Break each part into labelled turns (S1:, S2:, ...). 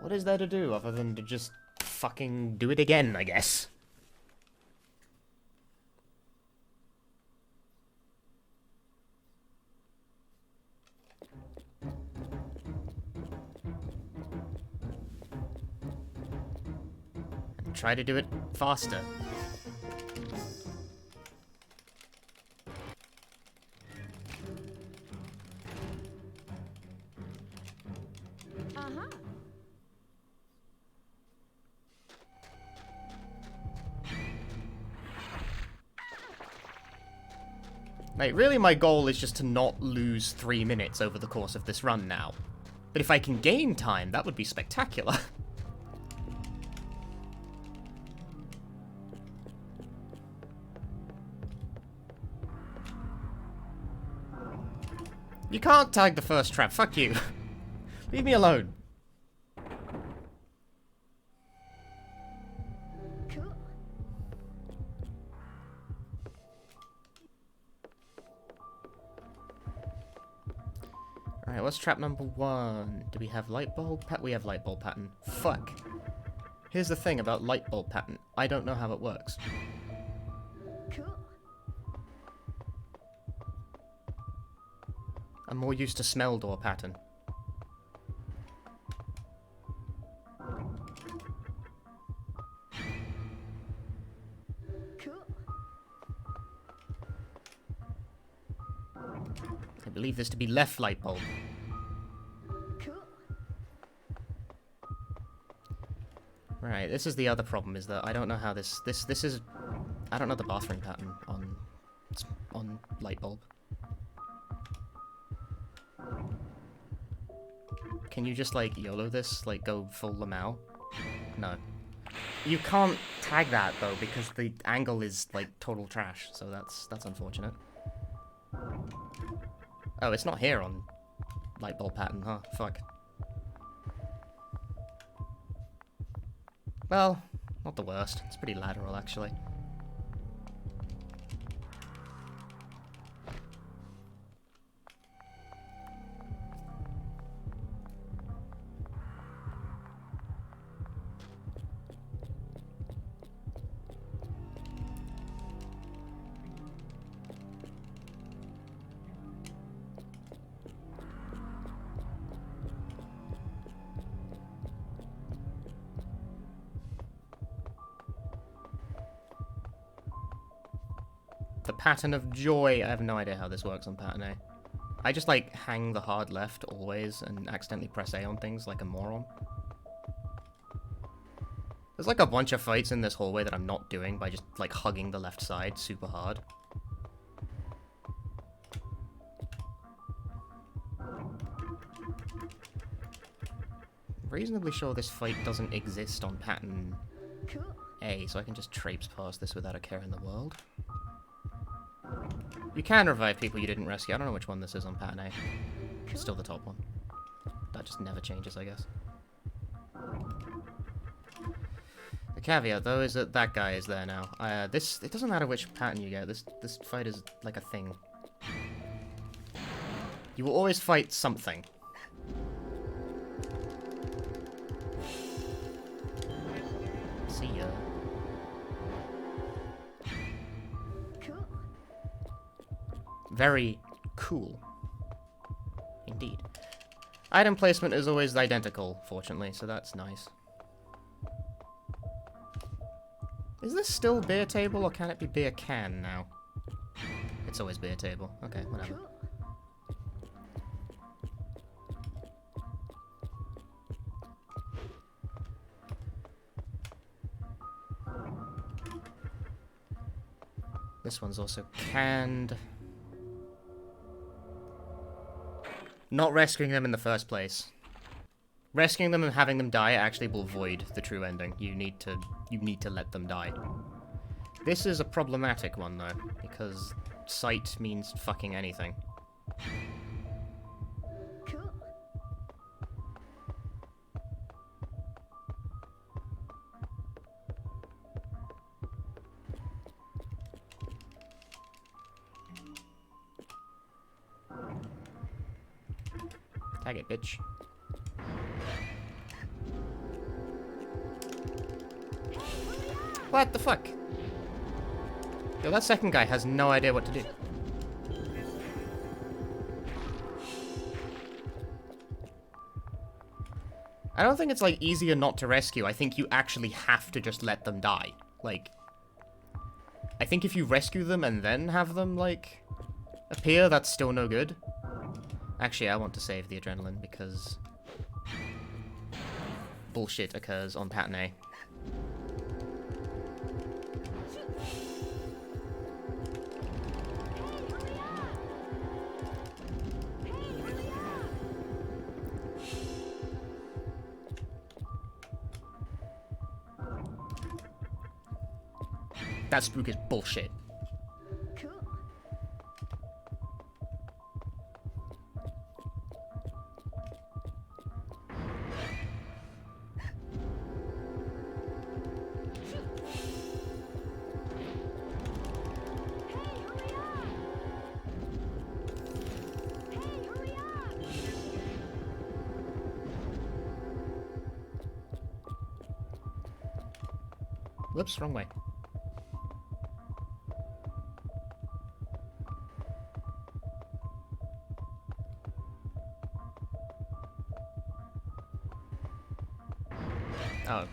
S1: What is there to do other than to just fucking do it again, I guess? And try to do it faster. Like, really my goal is just to not lose 3 minutes over the course of this run now. But if I can gain time, that would be spectacular. You can't tag the first trap, fuck you. Leave me alone. Alright, what's trap number 1? Do we have light bulb pattern? We have light bulb pattern. Fuck. Here's the thing about light bulb pattern. I don't know how it works. I'm more used to smell door pattern. I believe this to be left light bulb. Right, this is the other problem, is that I don't know how this is... I don't know the bathroom pattern on light bulb. Can you just, like, YOLO this? Like, go full Lamau? No. You can't tag that, though, because the angle is, like, total trash, so that's unfortunate. Oh, it's not here on light bulb pattern, huh? Fuck. Well, not the worst. It's pretty lateral, actually. The pattern of joy. I have no idea how this works on pattern A. I just, like, hang the hard left always and accidentally press A on things like a moron. There's, like, a bunch of fights in this hallway that I'm not doing by just, like, hugging the left side super hard. Reasonably sure this fight doesn't exist on pattern A, so I can just traipse past this without a care in the world. You can revive people you didn't rescue. I don't know which one this is on pattern A. It's still the top one. That just never changes, I guess. The caveat, though, is that that guy is there now. It doesn't matter which pattern you get. This fight is like a thing. You will always fight something. See ya. Very cool. Indeed. Item placement is always identical, fortunately, so that's nice. Is this still beer table, or can it be beer can now? It's always beer table. Okay, whatever. This one's also canned. Not rescuing them in the first place. Rescuing them and having them die actually will void the true ending. You need to let them die. This is a problematic one, though, because sight means fucking anything. Tag it, bitch. What the fuck? Yo, that second guy has no idea what to do. I don't think it's, like, easier not to rescue. I think you actually have to just let them die. Like, I think if you rescue them and then have them, like, appear, that's still no good. Actually, I want to save the adrenaline because bullshit occurs on pattern A. That spook is bullshit.
S2: Cool.
S1: Whoops, wrong way. Oh.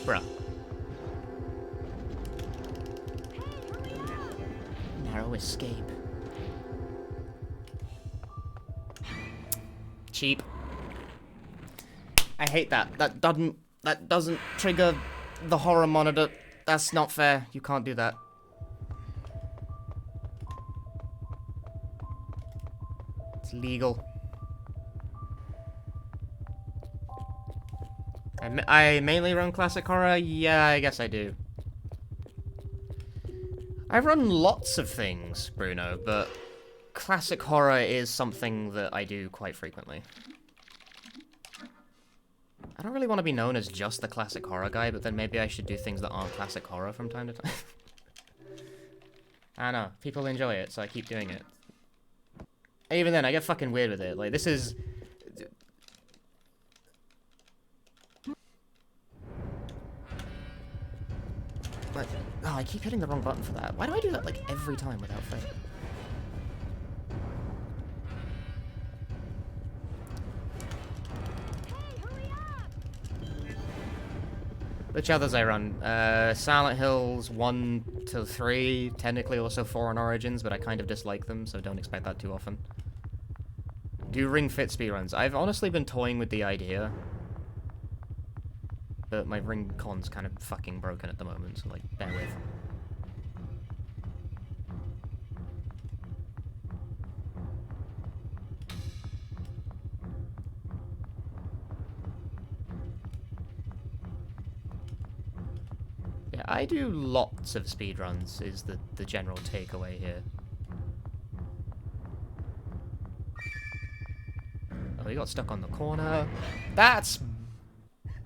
S1: Bruh. Narrow escape. Cheap. I hate that. That doesn't trigger the horror monitor. That's not fair. You can't do that. It's legal. I mainly run classic horror? Yeah, I guess I do. I run lots of things, Bruno, but classic horror is something that I do quite frequently. I don't really want to be known as just the classic horror guy, but then maybe I should do things that aren't classic horror from time to time. I don't know. People enjoy it, so I keep doing it. Even then, I get fucking weird with it. Like, this is... Like, oh, I keep hitting the wrong button for that. Why do I do that, like, every time without fail? Which others I run? Silent Hills 1 to 3, technically also 4 on Origins, but I kind of dislike them, so don't expect that too often. Do Ring Fit speedruns. I've honestly been toying with the idea, but my Ring Con's kind of fucking broken at the moment, so, like, bear with. Yeah, I do lots of speedruns, is the general takeaway here. Oh, he got stuck on the corner. That's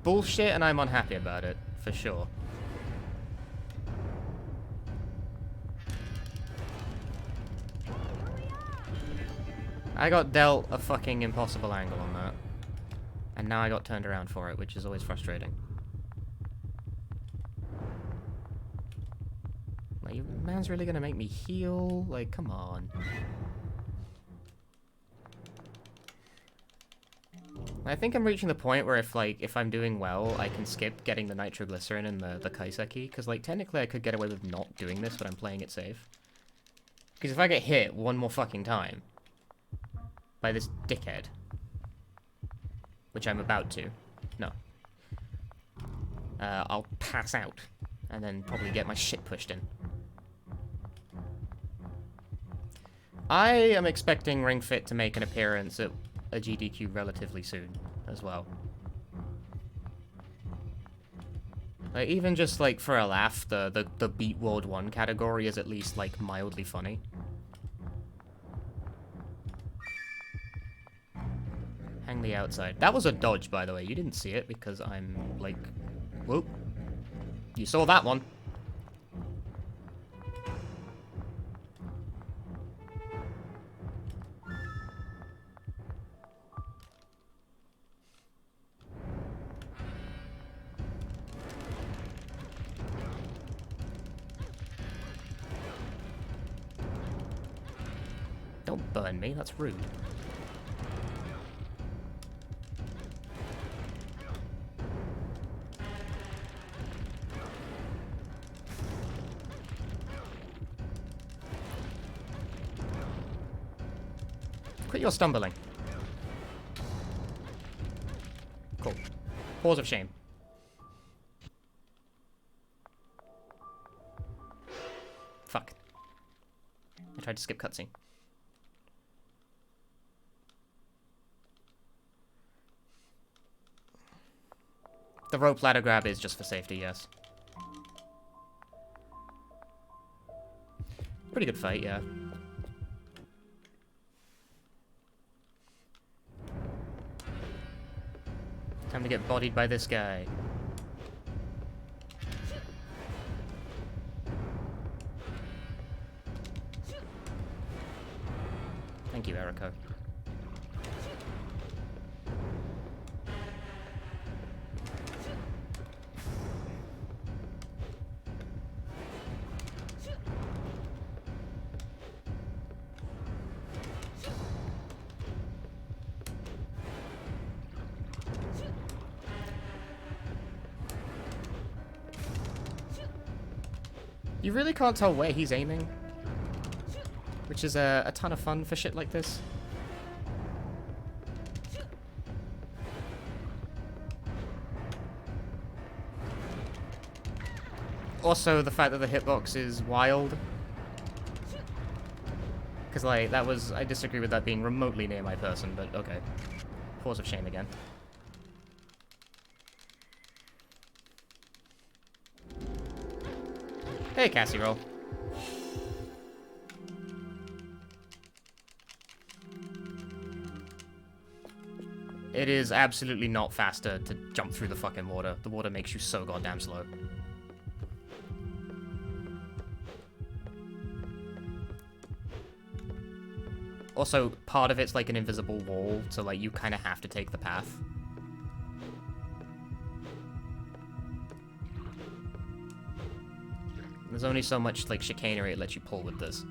S1: bullshit, and I'm unhappy about it, for sure. I got dealt a fucking impossible angle on that. And now I got turned around for it, which is always frustrating. Like, man's really gonna make me heal? Like, come on. I think I'm reaching the point where if I'm doing well, I can skip getting the nitroglycerin and the kaiseki, because, like, technically I could get away with not doing this when I'm playing it safe. Because if I get hit one more fucking time by this dickhead, which I'm about to, no, I'll pass out and then probably get my shit pushed in. I am expecting Ring Fit to make an appearance at a GDQ relatively soon as well. Like, even just, like, for a laugh, the Beat World 1 category is at least, like, mildly funny. Hang the outside. That was a dodge, by the way. You didn't see it because I'm, like... Whoop. You saw that one. Don't burn me, that's rude. Quit your stumbling. Cool. Pause of shame. Fuck. I tried to skip cutscene. The rope ladder grab is just for safety, yes. Pretty good fight, yeah. Time to get bodied by this guy. Thank you, Eriko. You really can't tell where he's aiming, which is a ton of fun for shit like this. Also, the fact that the hitbox is wild. Because, like, that was... I disagree with that being remotely near my person, but okay. Pause of shame again. Hey, Cassie Roll. It is absolutely not faster to jump through the fucking water. The water makes you so goddamn slow. Also, part of it's like an invisible wall, so like you kind of have to take the path. There's only so much like chicanery it lets you pull with this.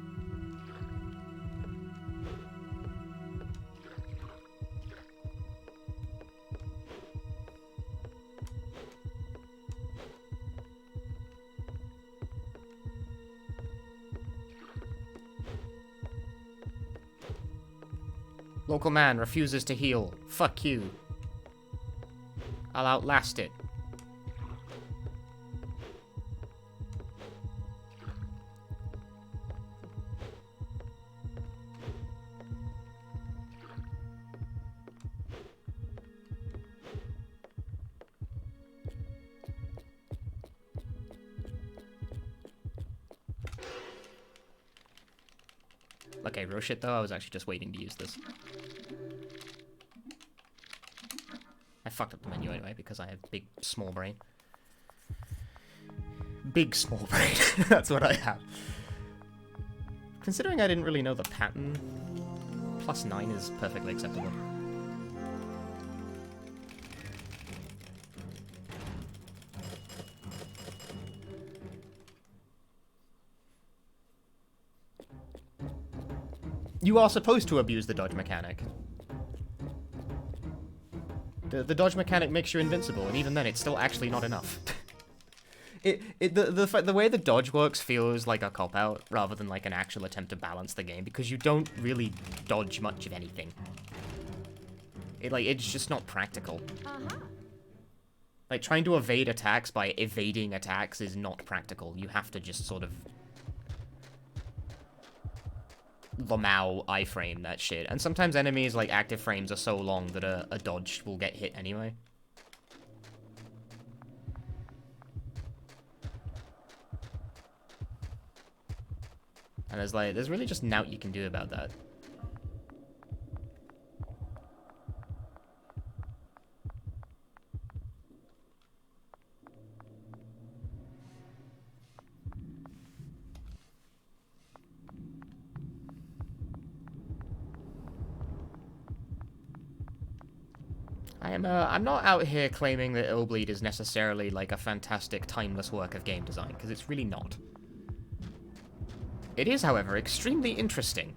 S1: Local man refuses to heal. Fuck you. I'll outlast it. Okay, real shit though, I was actually just waiting to use this. I fucked up the menu anyway because I have big, small brain. Big, small brain. That's what I have. Considering I didn't really know the pattern, +9 is perfectly acceptable. You are supposed to abuse the dodge mechanic. The dodge mechanic makes you invincible, and even then, it's still actually not enough. The way the dodge works feels like a cop-out, rather than like an actual attempt to balance the game, because you don't really dodge much of anything. It's just not practical. Like, trying to evade attacks by evading attacks is not practical. You have to just sort of Lamau iframe that shit. And sometimes enemies, like, active frames are so long that a dodge will get hit anyway. And there's really just nought you can do about that. I'm not out here claiming that IllBleed is necessarily like a fantastic, timeless work of game design, because it's really not. It is, however, extremely interesting.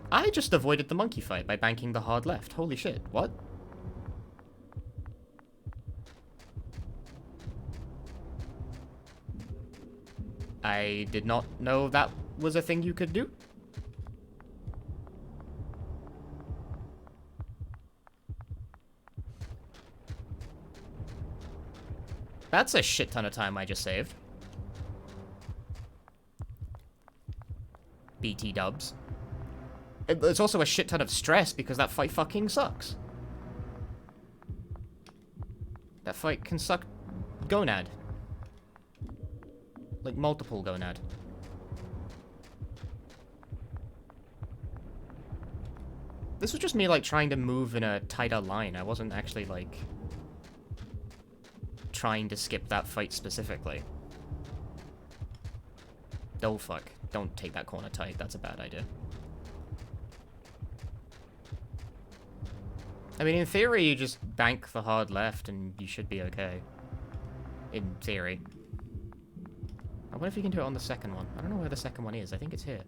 S1: I just avoided the monkey fight by banking the hard left. Holy shit, what? I did not know that was a thing you could do. That's a shit ton of time I just saved. BT dubs. It's also a shit ton of stress because that fight fucking sucks. That fight can suck gonad. Like multiple gonad. This was just me like trying to move in a tighter line. I wasn't actually like trying to skip that fight specifically. Oh fuck. Don't take that corner tight. That's a bad idea. I mean, in theory, you just bank the hard left and you should be okay. In theory. I wonder if you can do it on the second one. I don't know where the second one is. I think it's here.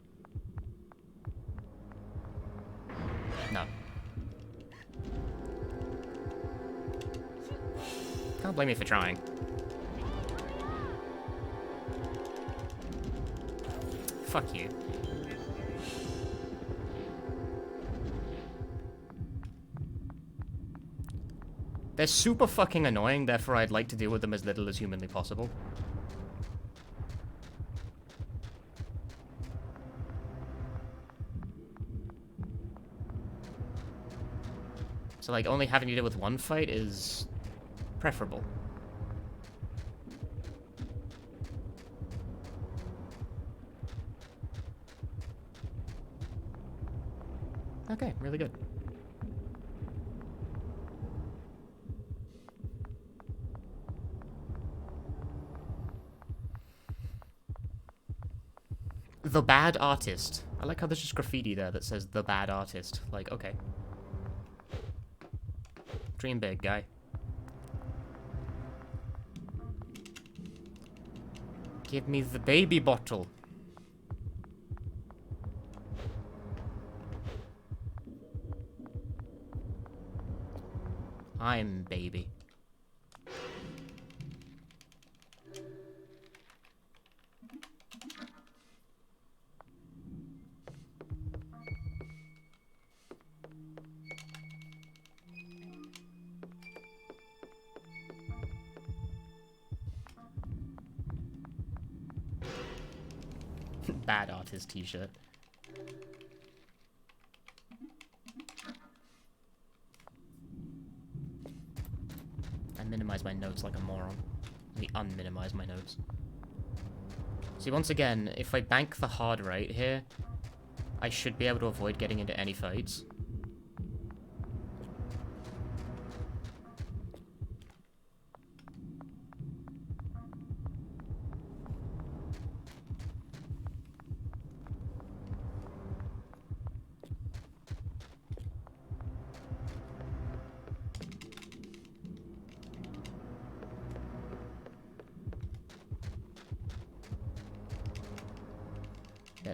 S1: No. Can't blame me for trying. Fuck you. They're super fucking annoying, therefore I'd like to deal with them as little as humanly possible. So, like, only having to deal with one fight is preferable. Okay, really good. The Bad Artist. I like how there's just graffiti there that says The Bad Artist. Like, okay. Dream big, guy. Give me the baby bottle. I'm baby. Bad Artist t-shirt. I minimize my notes like a moron. Let me unminimize my notes. See, once again, if I bank the hard right here, I should be able to avoid getting into any fights.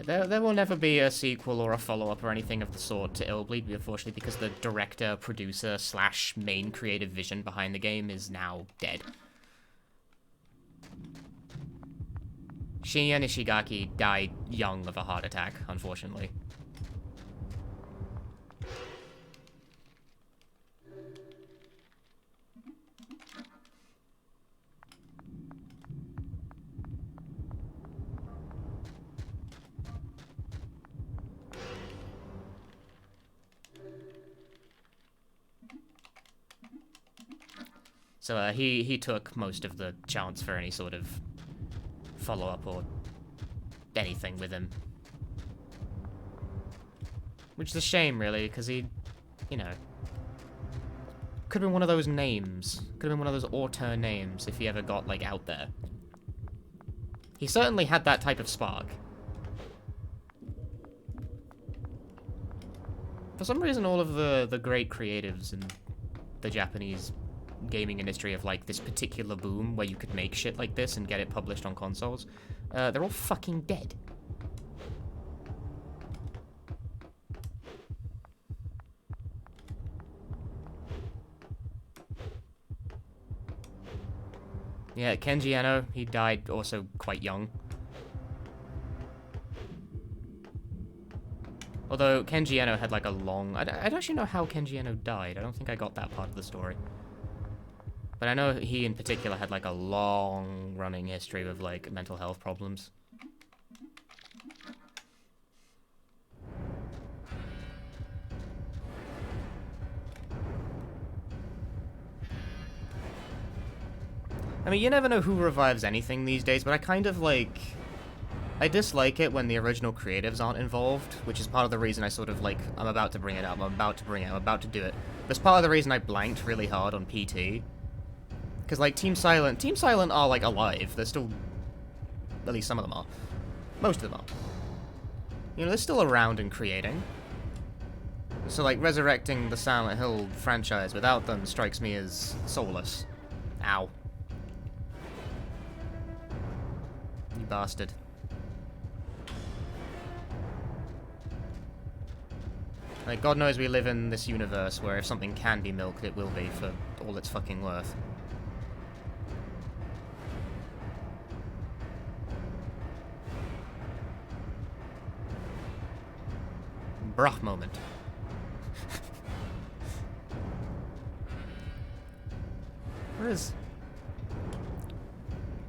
S1: There will never be a sequel or a follow-up or anything of the sort to IllBleed, unfortunately, because the director, producer, / main creative vision behind the game is now dead. Shinya Nishigaki died young of a heart attack, unfortunately. So he took most of the chance for any sort of follow-up or anything with him. Which is a shame, really, because he, you know, could have been one of those names. Could have been one of those auteur names if he ever got, like, out there. He certainly had that type of spark. For some reason, all of the great creatives in the Japanese gaming industry of, like, this particular boom where you could make shit like this and get it published on consoles, they're all fucking dead. Yeah, Kenji Eno, he died also quite young. Although Kenji Eno had like a long... I don't actually know how Kenji Eno died. I don't think I got that part of the story. But I know he in particular had like a long running history with like mental health problems. I mean, you never know who revives anything these days, but I kind of like... I dislike it when the original creatives aren't involved, which is part of the reason I sort of like... I'm about to bring it up, I'm about to do it. That's part of the reason I blanked really hard on PT. Because, like, Team Silent are, like, alive. They're still... At least some of them are. Most of them are. You know, they're still around and creating. So, like, resurrecting the Silent Hill franchise without them strikes me as soulless. Ow. You bastard. Like, God knows we live in this universe where if something can be milked, it will be for all it's fucking worth. Bruh moment. Where is...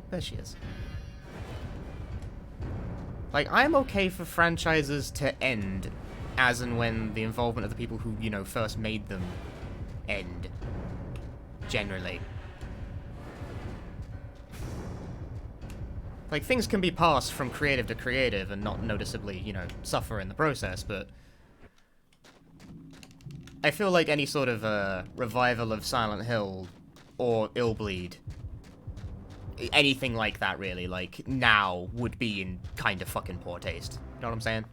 S1: There she is. Like, I'm okay for franchises to end as and when the involvement of the people who, you know, first made them end. Generally. Like, things can be passed from creative to creative and not noticeably, you know, suffer in the process, but... I feel like any sort of revival of Silent Hill or IllBleed, anything like that really, like, now would be in kind of fucking poor taste. You know what I'm saying?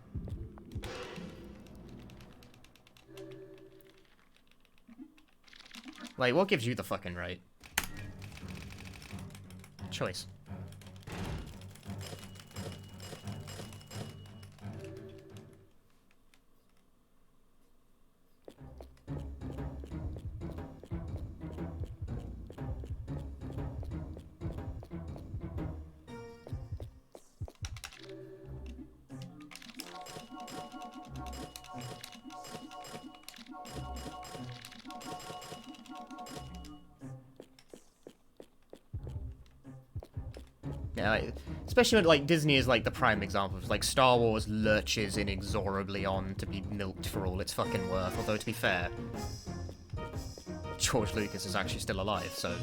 S1: Like, what gives you the fucking right? Choice. Yeah, like, especially when, like, Disney is, like, the prime example. Like, Star Wars lurches inexorably on to be milked for all it's fucking worth. Although, to be fair, George Lucas is actually still alive, so...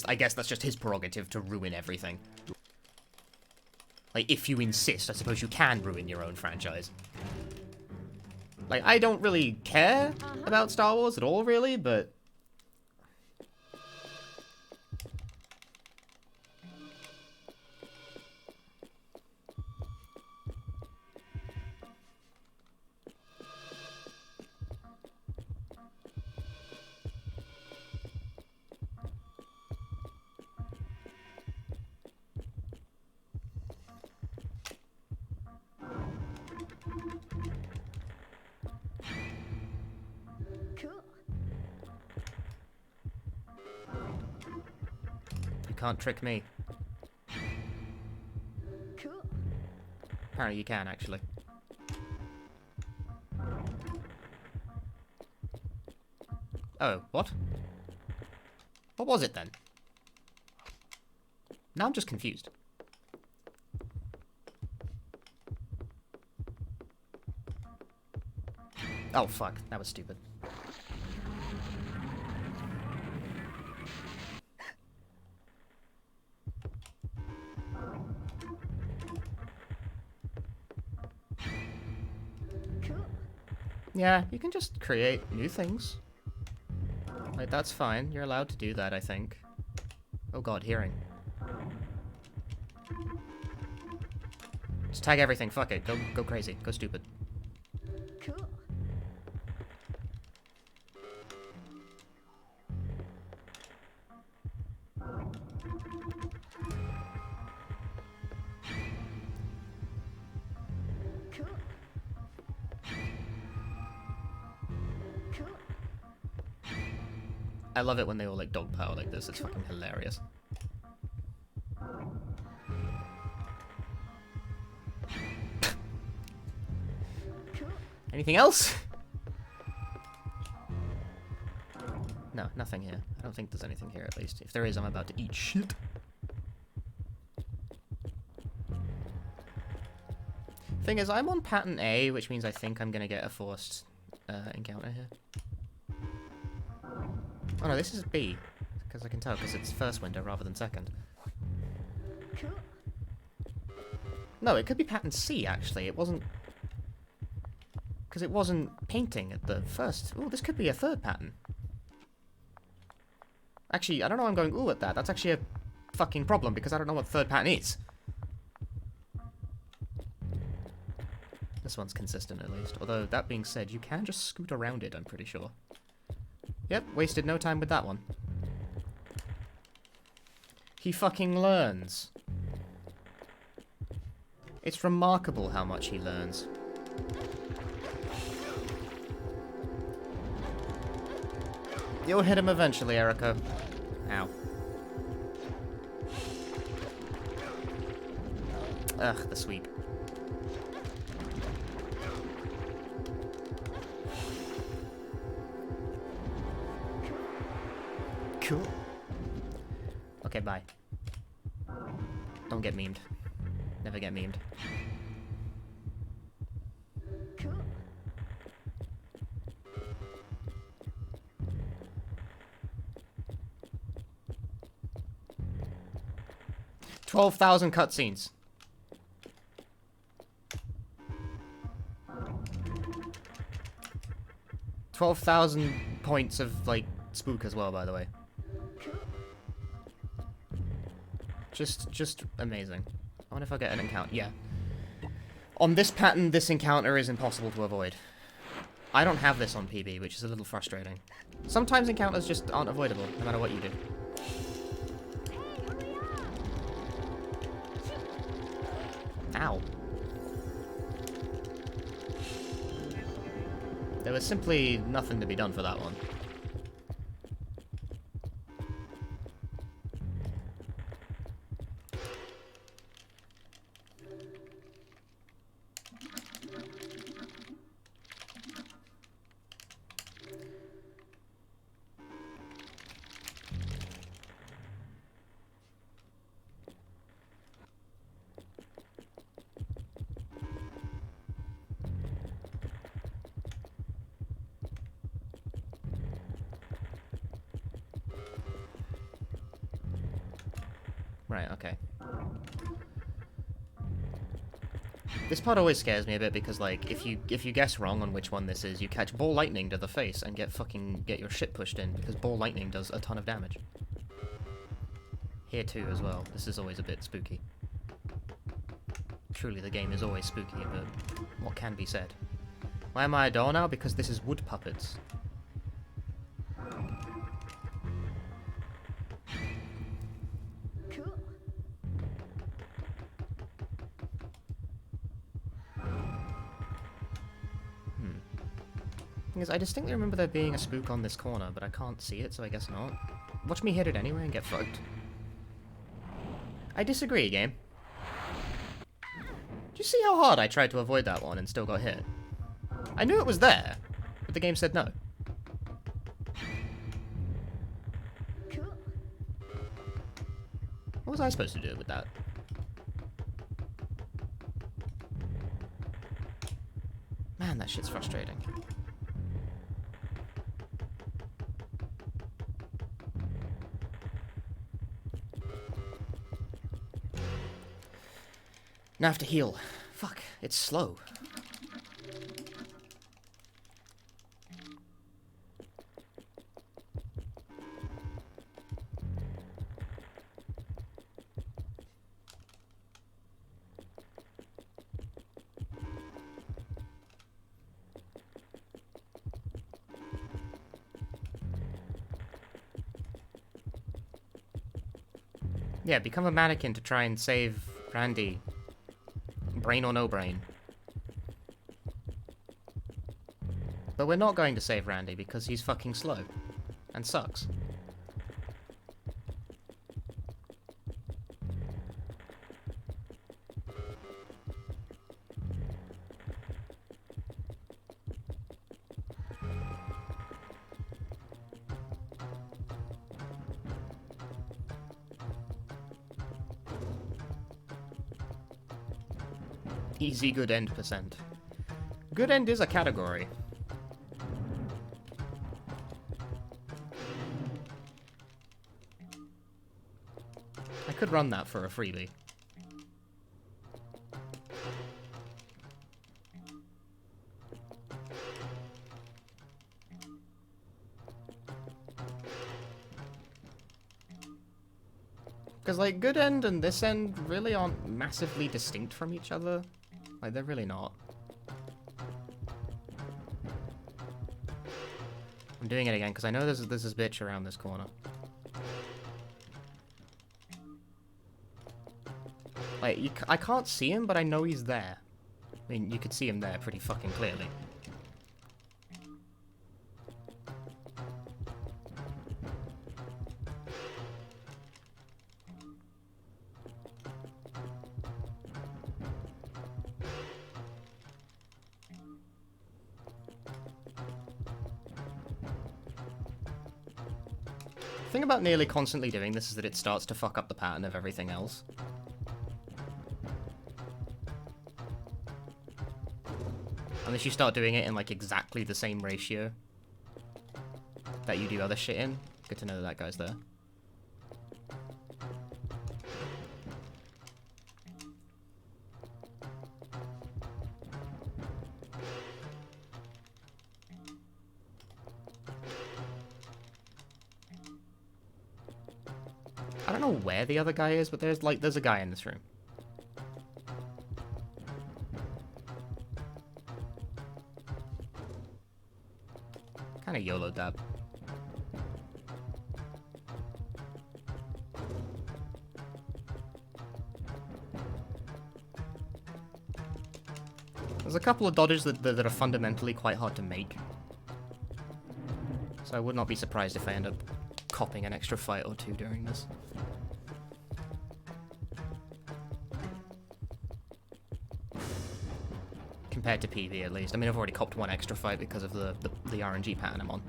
S1: I guess that's just his prerogative to ruin everything. Like, if you insist, I suppose you can ruin your own franchise. Like, I don't really care about Star Wars at all, really, but... You can't trick me. Apparently you can, actually. Oh, what? What was it, then? Now I'm just confused. Oh, fuck. That was stupid. Yeah, you can just create new things. Like, that's fine. You're allowed to do that, I think. Oh god, hearing. Just tag everything, fuck it. Go crazy. Go stupid.
S2: Cool. Cool. Cool.
S1: I love it when they all like dogpile like this. It's fucking hilarious. Anything else? No, nothing here. I don't think there's anything here, at least. If there is, I'm about to eat shit. Thing is, I'm on pattern A, which means I think I'm gonna get a forced encounter here. Oh no, this is B. Because I can tell, because it's first window rather than second. No, it could be pattern C, actually. It wasn't... Because it wasn't painting at the first... Ooh, this could be a third pattern. Actually, I don't know why I'm going ooh at that. That's actually a fucking problem, because I don't know what third pattern is. This one's consistent, at least. Although, that being said, you can just scoot around it, I'm pretty sure. Yep, wasted no time with that one. He fucking learns. It's remarkable how much he learns. You'll hit him eventually, Erica. Ow. Ugh, the sweep. Cool. Okay, bye. Don't get memed. Never get memed. $12,000 cutscenes. 12,000 points of, like, spook as well, by the way. Just amazing. I wonder if I get an encounter. Yeah. On this pattern, this encounter is impossible to avoid. I don't have this on PB, which is a little frustrating. Sometimes encounters just aren't avoidable, no matter what you do. Ow. There was simply nothing to be done for that one. Right, okay. This part always scares me a bit because, like, if you guess wrong on which one this is, you catch ball lightning to the face and get your shit pushed in because ball lightning does a ton of damage. Here too as well. This is always a bit spooky. Truly, the game is always spooky, but what can be said? Why am I a door now? Because this is wood puppets. I distinctly remember there being a spook on this corner, but I can't see it, so I guess not. Watch me hit it anyway and get fucked. I disagree, game. Did you see how hard I tried to avoid that one and still got hit? I knew it was there, but the game said no. What was I supposed to do with that? Man, that shit's frustrating. Now I have to heal. Fuck, it's slow. Yeah, become a mannequin to try and save Randy. Brain or no brain. But we're not going to save Randy because he's fucking slow. and sucks. Easy good end percent. Good end is a category. I could run that for a freebie. Because, like, good end and this end really aren't massively distinct from each other. Like, they're really not. I'm doing it again, because I know there's this bitch around this corner. Like, I can't see him, but I know he's there. I mean, you could see him there pretty fucking clearly. The thing about nearly constantly doing this is that it starts to fuck up the pattern of everything else. Unless you start doing it in, like, exactly the same ratio that you do other shit in. Good to know that that guy's there. I don't know where the other guy is, but there's a guy in this room. Kinda YOLO dab. There's a couple of dodges that are fundamentally quite hard to make. So I would not be surprised if I end up copping an extra fight or two during this. Compared to PB, at least. I mean, I've already copped one extra fight because of the RNG pattern I'm on.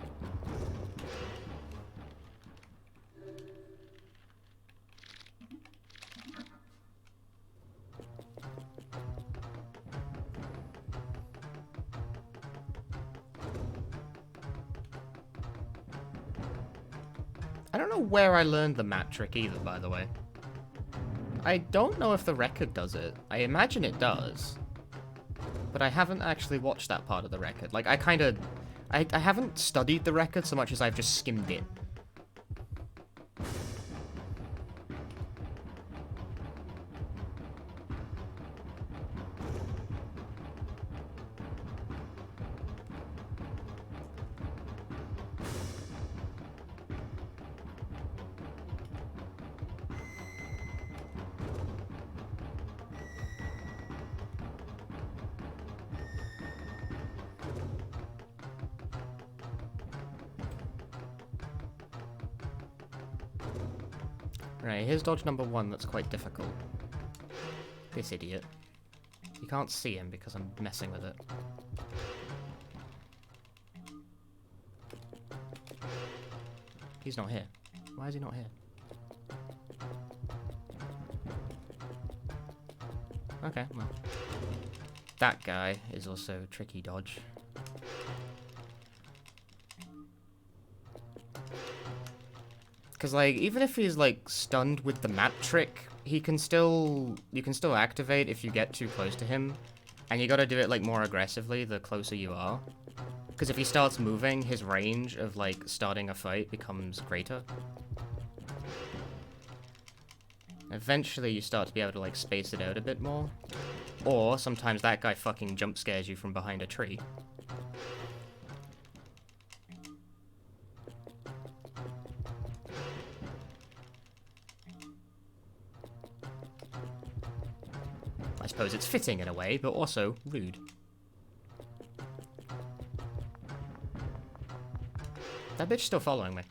S1: I don't know where I learned the map trick either, by the way. I don't know if the record does it. I imagine it does. But I haven't actually watched that part of the record. Like, I haven't studied the record so much as I've just skimmed it. Right, here's dodge number one that's quite difficult. This idiot. You can't see him because I'm messing with it. He's not here. Why is he not here? Okay, well. That guy is also a tricky dodge. Because, like, even if he's, like, stunned with the map trick, you can still activate if you get too close to him. And you gotta do it, like, more aggressively the closer you are. Because if he starts moving, his range of, like, starting a fight becomes greater. Eventually, you start to be able to, like, space it out a bit more. Or, sometimes that guy fucking jump scares you from behind a tree. I suppose it's fitting in a way, but also rude. That bitch's still following me.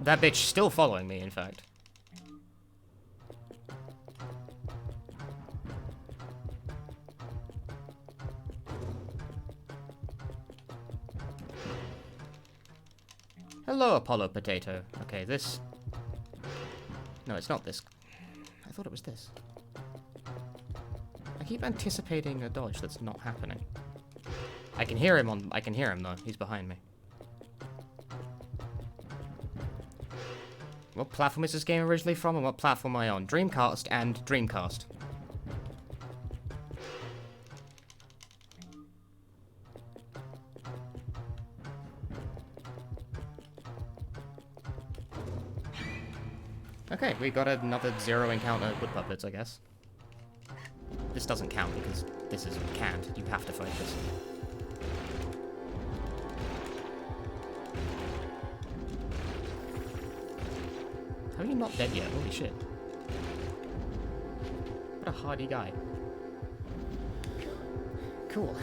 S1: That bitch still following me, in fact. Hello, Apollo Potato. Okay, this... No, it's not this. I thought it was this. I keep anticipating a dodge that's not happening. I can hear him though. He's behind me. What platform is this game originally from, and what platform am I on? Dreamcast and Dreamcast. Okay, we got another 0 encounter wood puppets, I guess. This doesn't count because this is canned. You have to fight this. How are you not dead yet? Holy shit. What a hardy guy. Cool.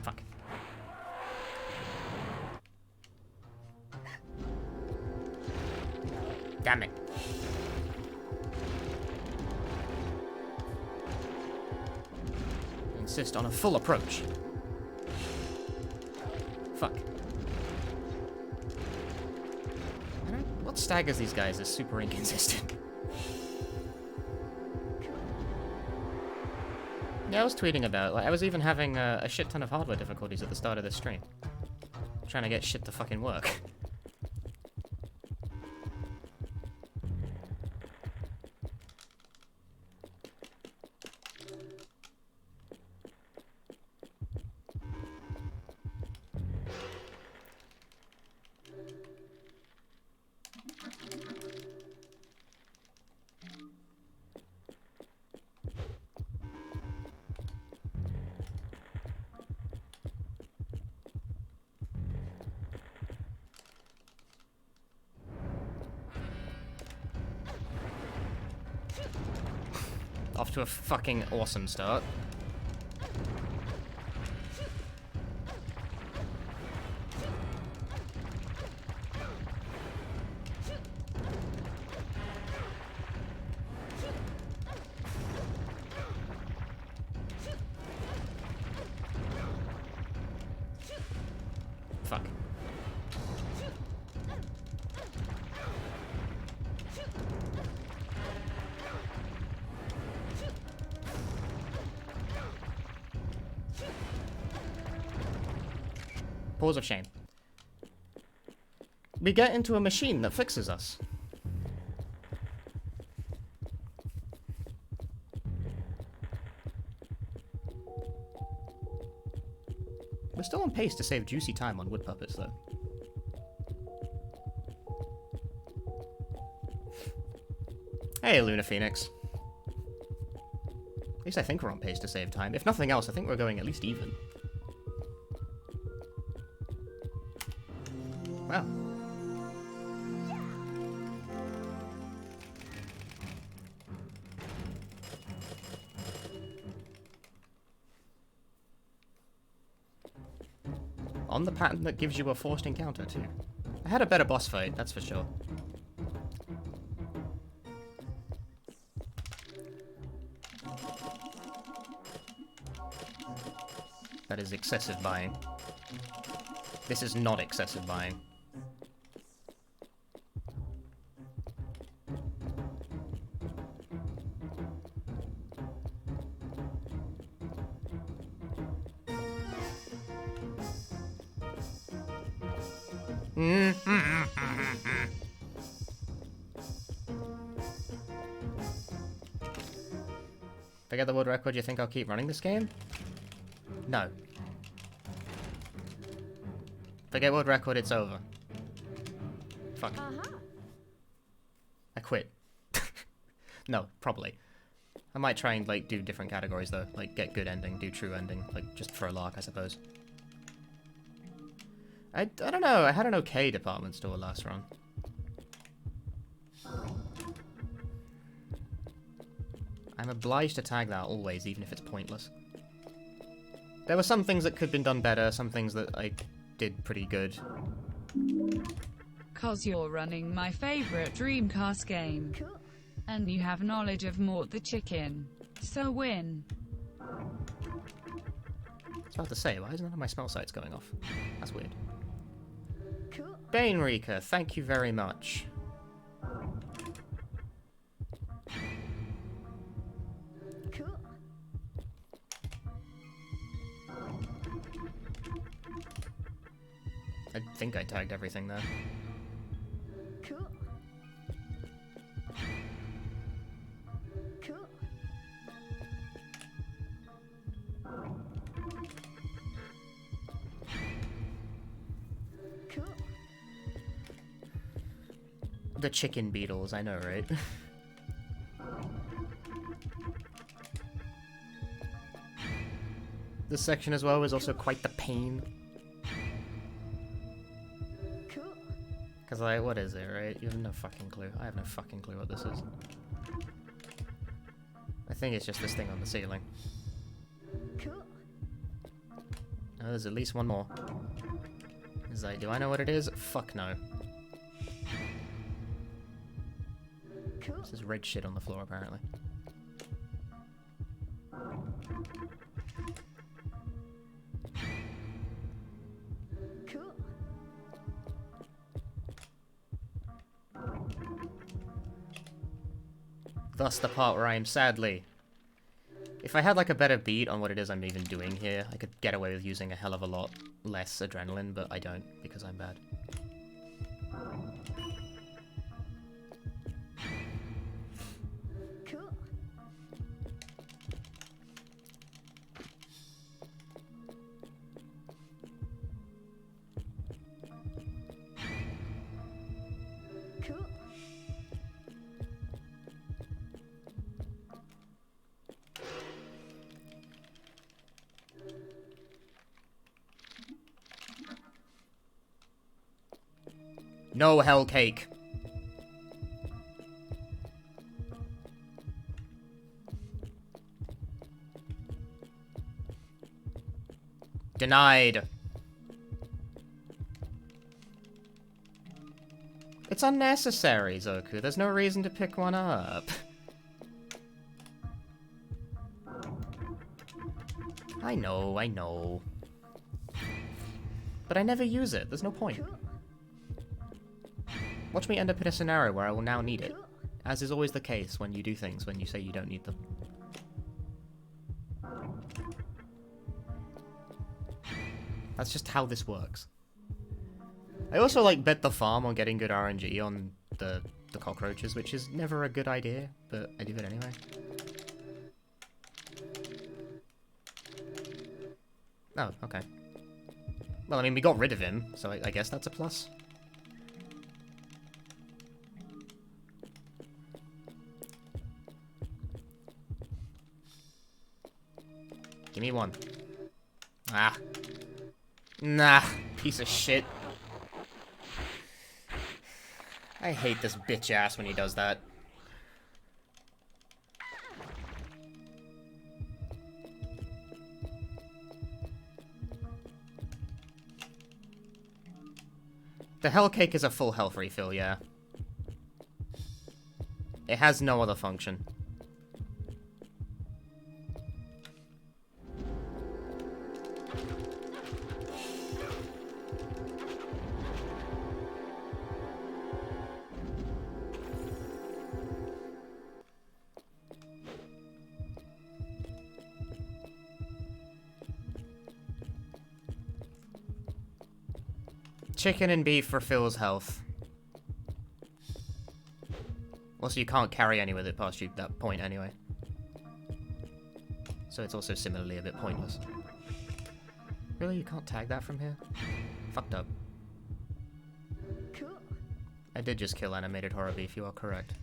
S1: Fuck. Damn it. Insist on a full approach. Fuck. What staggers these guys is super inconsistent. Yeah, I was tweeting about, like, I was even having a shit ton of hardware difficulties at the start of this stream. Trying to get shit to fucking work. Off to a fucking awesome start. Fuck. Pause of shame. We get into a machine that fixes us. We're still on pace to save juicy time on wood puppets, though. Hey, Luna Phoenix. At least I think we're on pace to save time. If nothing else, I think we're going at least even. Wow. On the pattern that gives you a forced encounter, too. I had a better boss fight, that's for sure. That is excessive buying. This is not excessive buying. If I get the world record, you think I'll keep running this game? No. If I get world record, it's over. Fuck. I quit. No, probably. I might try and, like, do different categories, though. Like, get good ending, do true ending. Like, just for a lark, I suppose. I don't know. I had an okay department store last run. I'm obliged to tag that always, even if it's pointless. There were some things that could have been done better, some things that I did pretty good.
S2: 'Cause you're running my favorite Dreamcast game. And you have knowledge of Mort the Chicken. So win.
S1: I was about to say, why isn't none of my smell sites going off? That's weird. Bane Rika, thank you very much. I think I tagged everything there. The chicken beetles, I know, right? This section as well was also quite the pain. Because, like, what is it, right? You have no fucking clue. I have no fucking clue what this is. I think it's just this thing on the ceiling. Oh, there's at least one more. Is like, do I know what it is? Fuck no. This is red shit on the floor, apparently. Thus the part where I am sadly. If I had like a better beat on what it is I'm even doing here, I could get away with using a hell of a lot less adrenaline, but I don't because I'm bad. No hell cake. Denied. It's unnecessary, Zoku. There's no reason to pick one up. I know. But I never use it. There's no point. Watch me end up in a scenario where I will now need it. As is always the case when you do things when you say you don't need them. That's just how this works. I also, like, bet the farm on getting good RNG on the cockroaches, which is never a good idea, but I do it anyway. Oh, okay. Well, I mean, we got rid of him, so I guess that's a plus. Give me one. Ah. Nah, piece of shit. I hate this bitch ass when he does that. The hell cake is a full health refill, yeah. It has no other function. Chicken and beef for Phil's health. Also, you can't carry any with it past you that point anyway. So it's also similarly a bit pointless. Really? You can't tag that from here? Fucked up. I did just kill animated horror beef, you are correct.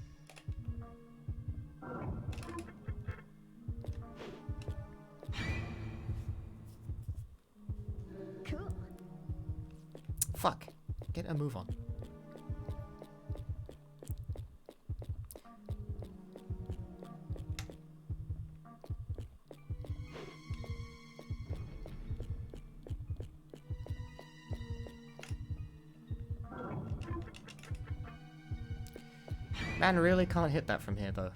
S1: Get a move on. Man, really can't hit that from here, though.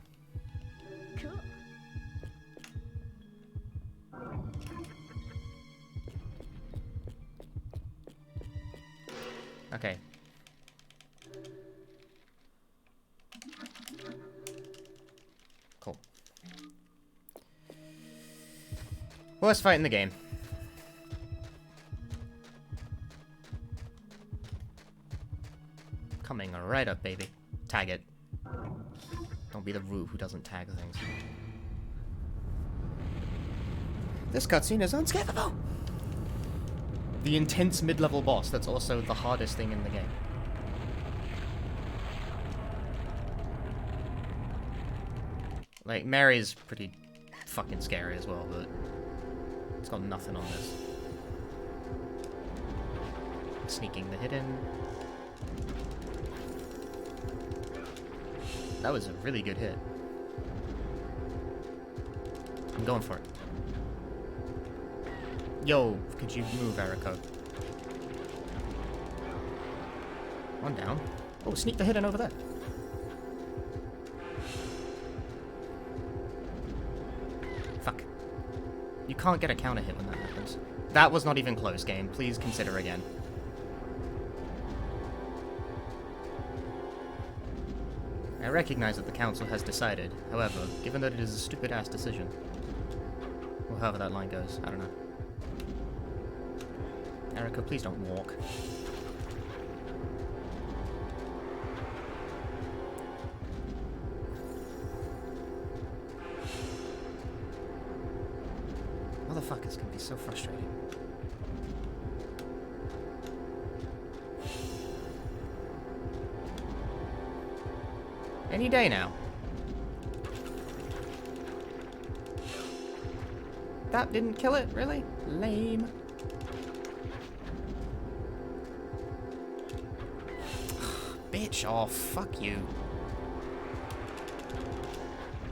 S1: Okay. Cool. Worst fight in the game. Coming right up, baby. Tag it. Don't be the rube who doesn't tag things. This cutscene is unskippable! The intense mid-level boss that's also the hardest thing in the game. Like, Mary's pretty fucking scary as well, but it's got nothing on this. Sneaking the hit in. That was a really good hit. I'm going for it. Yo, could you move, Eriko? One down. Oh, sneak the hit in over there. Fuck. You can't get a counter hit when that happens. That was not even close, game. Please consider again. I recognize that the council has decided. However, given that it is a stupid-ass decision, or however that line goes, I don't know. Eriko, please don't walk. Motherfuckers can be so frustrating. Any day now. That didn't kill it, really? Lame. Bitch off, fuck you.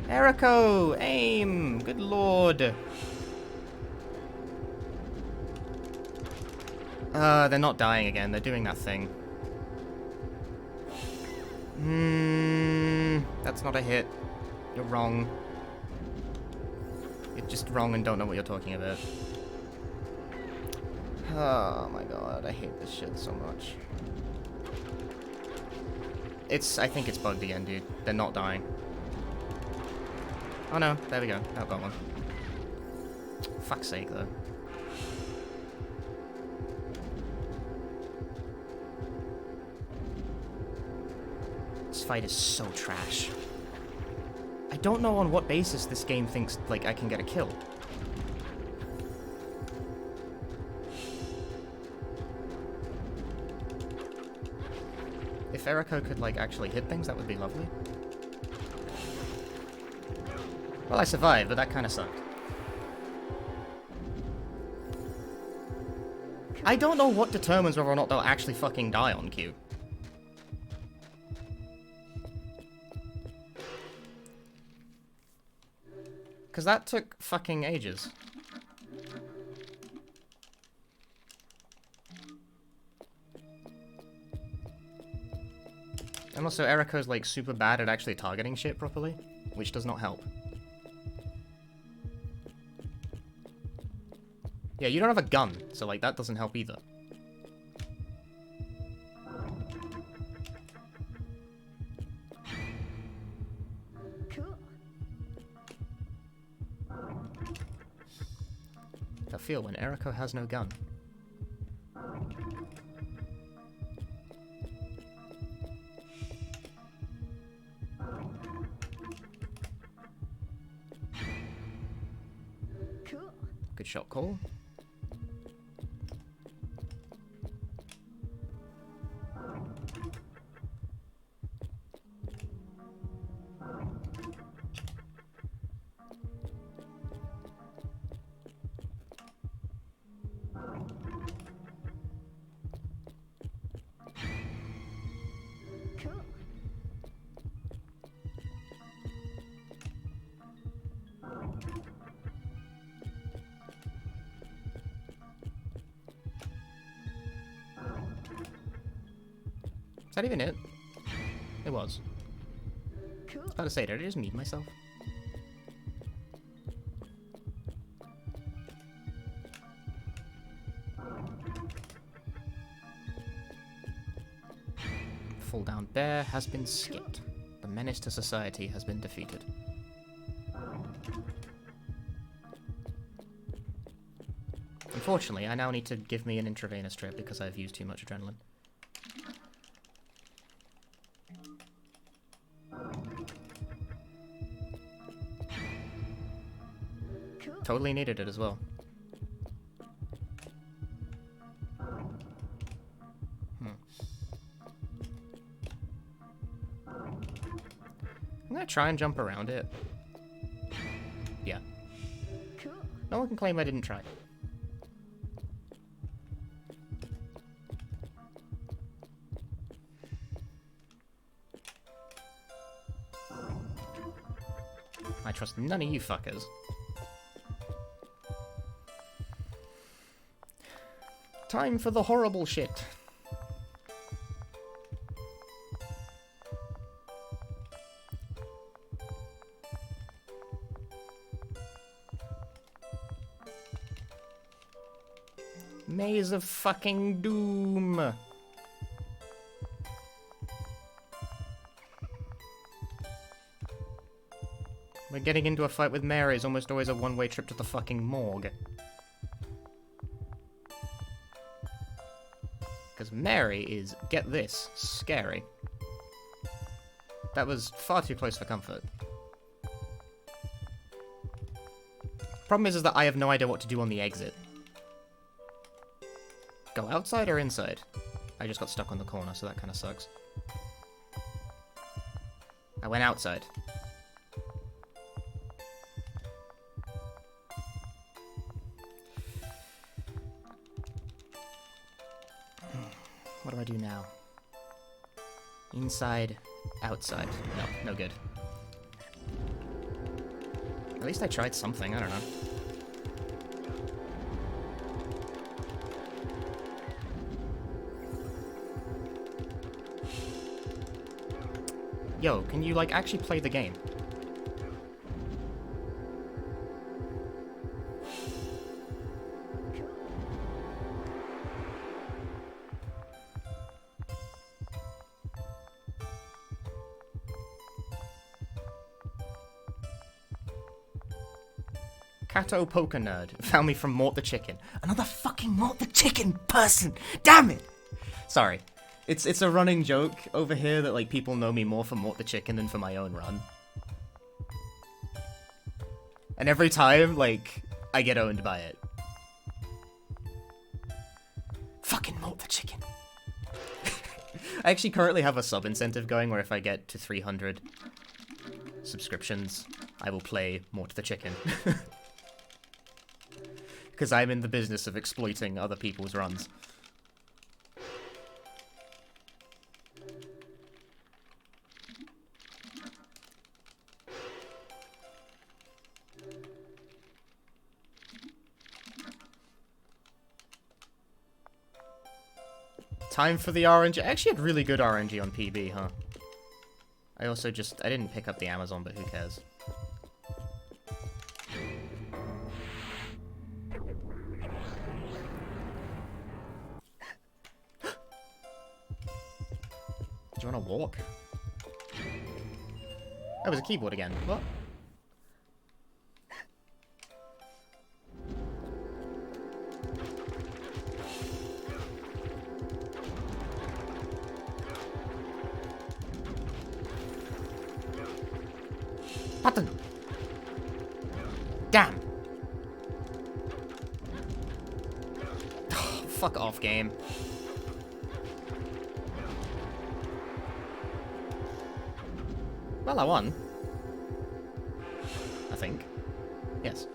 S1: Eriko, aim! Good lord. They're not dying again, they're doing that thing. That's not a hit. You're wrong. You're just wrong and don't know what you're talking about. Oh my god, I hate this shit so much. I think it's bugged again, dude. They're not dying. Oh no, there we go. I've got one. Fuck's sake, though. This fight is so trash. I don't know on what basis this game thinks, like, I can get a kill. If Eriko could, like, actually hit things, that would be lovely. Well, I survived, but that kind of sucked. I don't know what determines whether or not they'll actually fucking die on cue. Because that took fucking ages. And also, Eriko's like super bad at actually targeting shit properly, which does not help. Yeah, you don't have a gun, so like that doesn't help either.
S3: Cool.
S1: I feel when Eriko has no gun.
S3: Cool.
S1: Good shot call. that even it? It was.
S3: Cool.
S1: I was about to say, did I just mute myself? Fall down bear has been skipped. The menace to society has been defeated. Unfortunately, I now need to give me an intravenous trip because I've used too much adrenaline.
S3: Cool.
S1: Totally needed it as well. I'm gonna try and jump around it. Yeah.
S3: Cool.
S1: No one can claim I didn't try. I trust none of you fuckers. Time for the horrible shit. Maze of fucking doom. We're getting into a fight with Mary is almost always a one-way trip to the fucking morgue. Because Mary is, get this, scary. That was far too close for comfort. Problem is that I have no idea what to do on the exit. Go outside or inside? I just got stuck on the corner, so that kind of sucks. I went outside. What do I do now? Inside, outside. No, no good. At least I tried something, I don't know. Yo, can you, like, actually play the game? Kato Poker Nerd found me from Mort the Chicken. Another fucking Mort the Chicken person! Damn it! Sorry. It's a running joke over here that, like, people know me more for Mort the Chicken than for my own run. And every time, like, I get owned by it. Fucking Mort the Chicken. I actually currently have a sub incentive going where if I get to 300 subscriptions, I will play Mort the Chicken. Because I'm in the business of exploiting other people's runs. Time for the RNG. I actually had really good RNG on PB, huh? I also I didn't pick up the Amazon, but who cares? Do you want to walk? Oh, it was a keyboard again. What? Button! Damn! Fuck off, game. Well, I won. I think. Yes.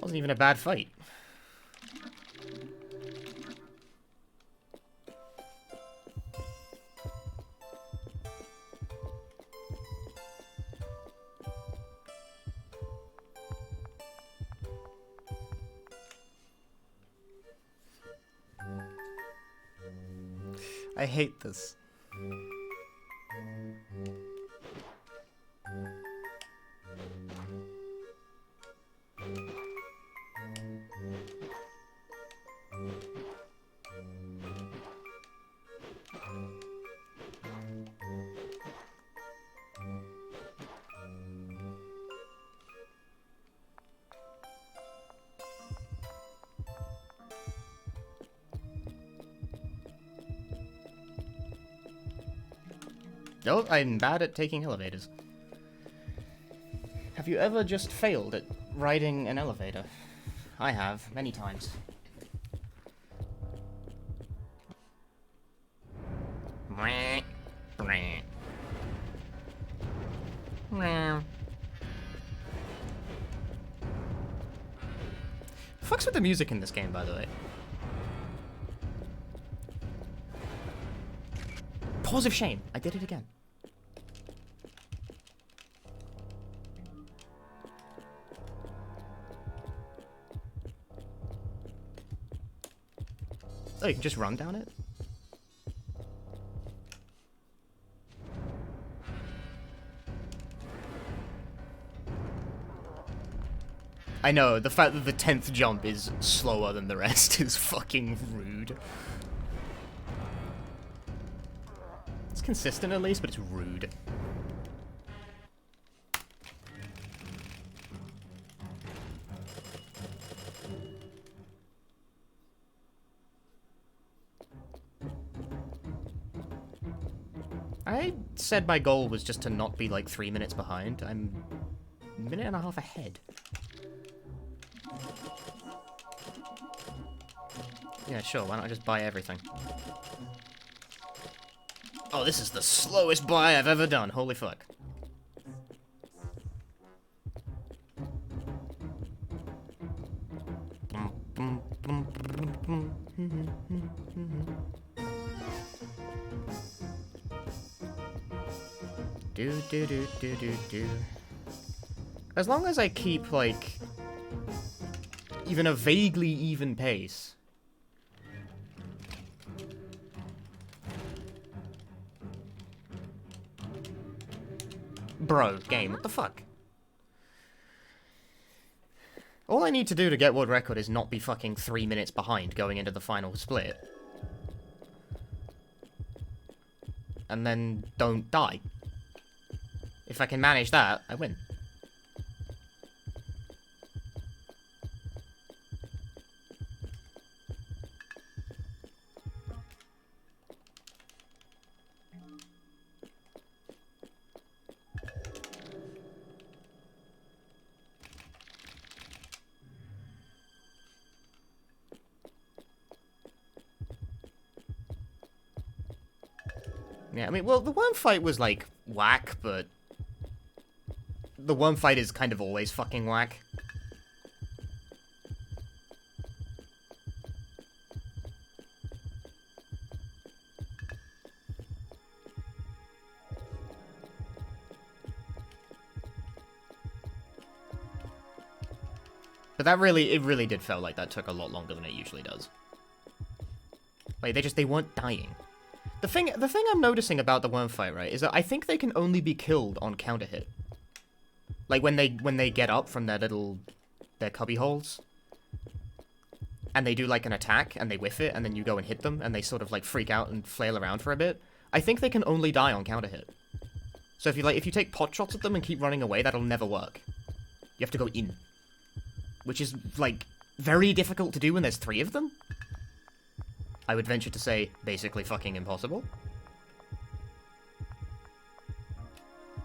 S1: Wasn't even a bad fight. I hate this. Oh, I'm bad at taking elevators. Have you ever just failed at riding an elevator? I have, many times. Fucks with the music in this game, by the way. Pause of shame. I did it again. Oh, you can just run down it? I know, the fact that the 10th jump is slower than the rest is fucking rude. It's consistent at least, but it's rude. I said my goal was just to not be like 3 minutes behind. I'm a minute and a half ahead. Yeah, sure, why don't I just buy everything? Oh, this is the slowest buy I've ever done, holy fuck. Do. As long as I keep, like, even a vaguely even pace. Bro, game, what the fuck? All I need to do to get world record is not be fucking 3 minutes behind going into the final split. And then don't die. If I can manage that, I win. Yeah, I mean, well, the worm fight was, like, whack, but the worm fight is kind of always fucking whack. But that really, it really did feel like that took a lot longer than it usually does. Like, they weren't dying. The thing I'm noticing about the worm fight, right, is that I think they can only be killed on counter hit. Like, when they get up from their cubby holes, and they do, like, an attack, and they whiff it, and then you go and hit them, and they sort of, like, freak out and flail around for a bit, I think they can only die on counter hit. So if you take pot shots at them and keep running away, that'll never work. You have to go in. Which is, like, very difficult to do when there's 3 of them. I would venture to say, basically fucking impossible.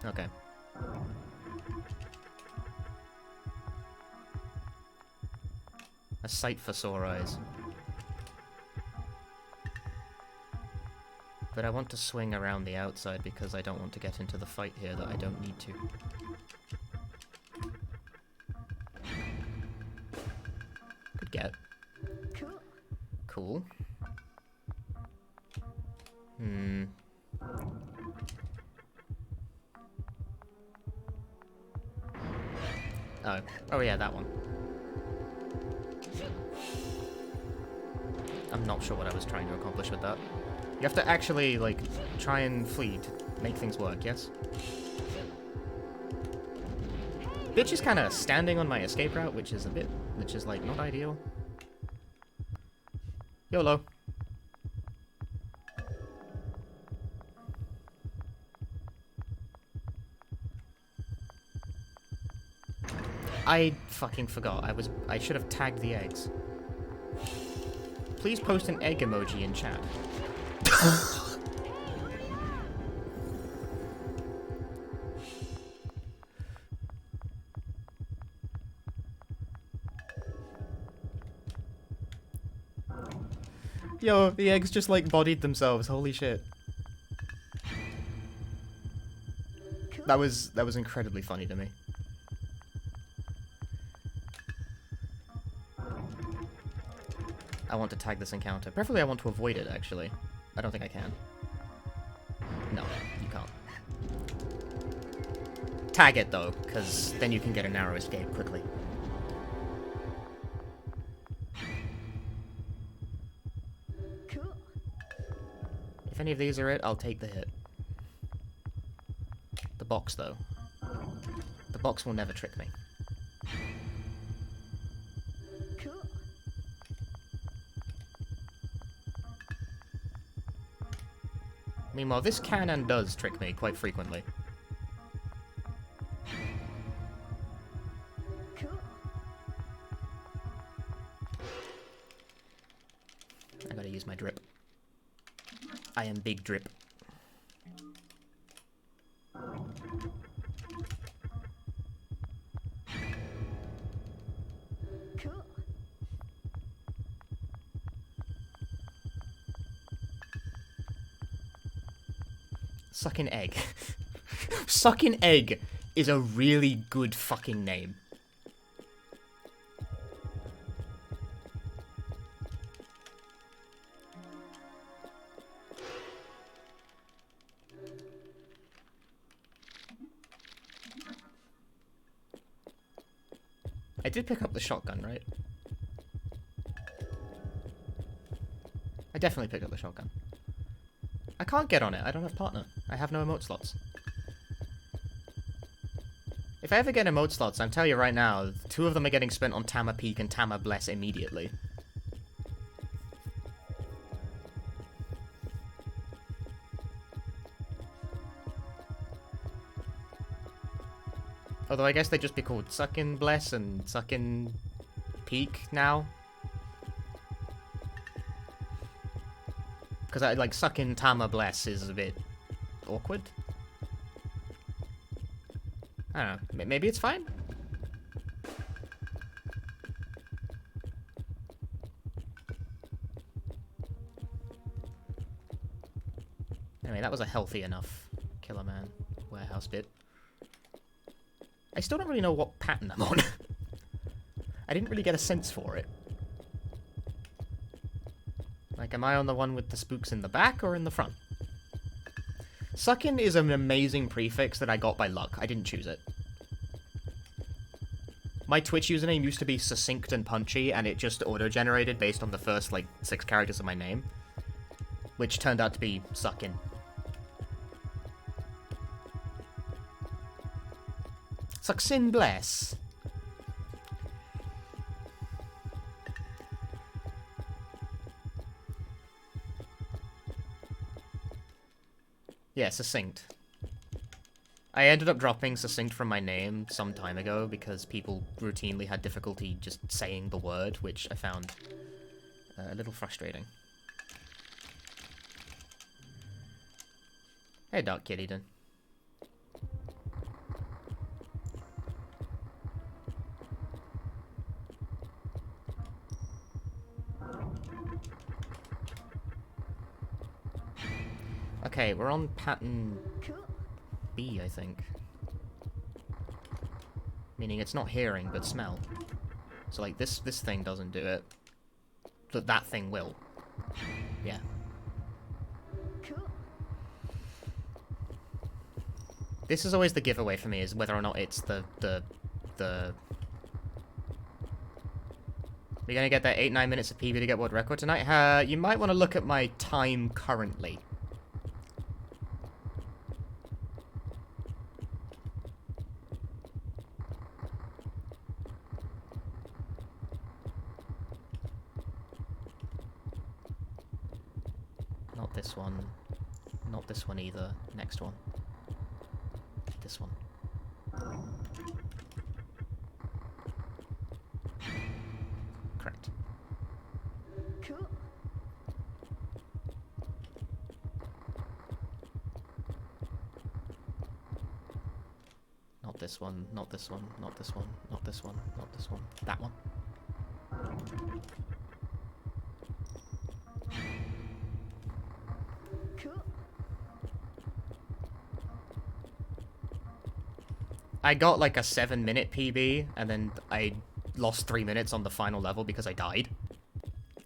S1: Okay. A sight for sore eyes. But I want to swing around the outside because I don't want to get into the fight here that I don't need to. Good get.
S3: Cool.
S1: Cool. Oh yeah, that one. I'm not sure what I was trying to accomplish with that. You have to actually, like, try and flee to make things work, yes? Bitch is kind of standing on my escape route, which is like, not ideal. YOLO. I fucking forgot. I should have tagged the eggs. Please post an egg emoji in chat. Yo, the eggs just like bodied themselves. Holy shit. That was incredibly funny to me. I want to tag this encounter. Preferably I want to avoid it, actually. I don't think I can. No, you can't. Tag it, though, because then you can get a narrow escape quickly.
S3: Cool.
S1: If any of these are it, I'll take the hit. The box, though. The box will never trick me.
S3: Cool.
S1: Meanwhile, this can and does trick me quite frequently.
S3: Cool.
S1: I gotta use my drip. I am big drip.
S3: Cool.
S1: Sucking egg. Sucking egg is a really good fucking name. I did pick up the shotgun, right? I definitely picked up the shotgun. I can't get on it. I don't have partner. I have no emote slots. If I ever get emote slots, I'll tell you right now, 2 of them are getting spent on Tama Peak and Tama Bless immediately. Although I guess they'd just be called Suckin' Bless and Suckin' Peak now. Because I like Suckin' Tama Bless is a bit awkward. I don't know. Maybe it's fine? Anyway, that was a healthy enough Killer Man warehouse bit. I still don't really know what pattern I'm on. I didn't really get a sense for it. Like, am I on the one with the spooks in the back or in the front? Suckin' is an amazing prefix that I got by luck. I didn't choose it. My Twitch username used to be Succinct and Punchy, and it just auto-generated based on the first, like, 6 characters of my name. Which turned out to be Suckin'. Succin Bless. Yeah, Succinct. I ended up dropping Succinct from my name some time ago because people routinely had difficulty just saying the word, which I found a little frustrating. Hey, Dark Kittydon. Okay, we're on pattern
S3: Cool.
S1: B, I think. Meaning it's not hearing, but smell. So, like, this thing doesn't do it. But that thing will. Yeah.
S3: Cool.
S1: This is always the giveaway for me, is whether or not it's the We're gonna get that 8-9 minutes of PB to get world record tonight. You might want to look at my time currently. Not this one. Not this one either. Next one. This one. Correct.
S3: Cool.
S1: Not this one, not this one, not this one, not this one, not this one. That one.
S3: Cool.
S1: I got like a 7-minute PB, and then I lost 3 minutes on the final level because I died.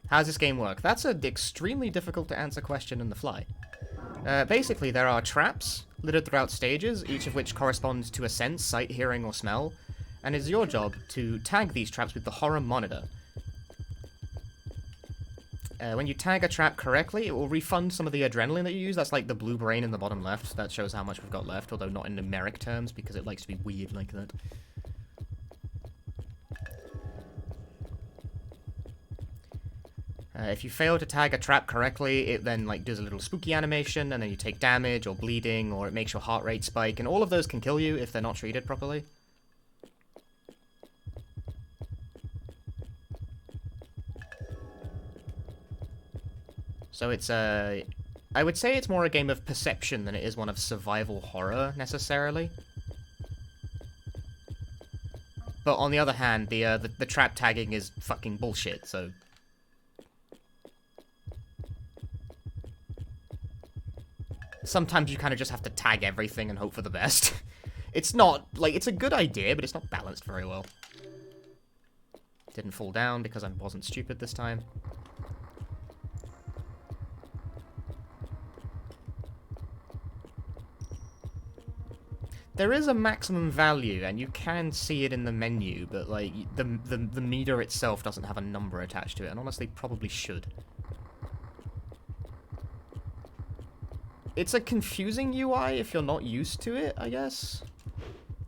S1: How does this game work? That's an extremely difficult to answer question on the fly. Basically, there are traps littered throughout stages, each of which corresponds to a sense, sight, hearing, or smell, and it's your job to tag these traps with the horror monitor. When you tag a trap correctly, it will refund some of the adrenaline that you use. That's like the blue brain in the bottom left. That shows how much we've got left, although not in numeric terms, because it likes to be weird like that. If you fail to tag a trap correctly, it then like does a little spooky animation, and then you take damage, or bleeding, or it makes your heart rate spike, and all of those can kill you if they're not treated properly. So it's I would say it's more a game of perception than it is one of survival horror, necessarily. But on the other hand, the trap tagging is fucking bullshit, so... Sometimes you kind of just have to tag everything and hope for the best. It's not, like, it's a good idea, but it's not balanced very well. Didn't fall down because I wasn't stupid this time. There is a maximum value, and you can see it in the menu, but, like, the meter itself doesn't have a number attached to it, and honestly probably should. It's a confusing UI if you're not used to it, I guess.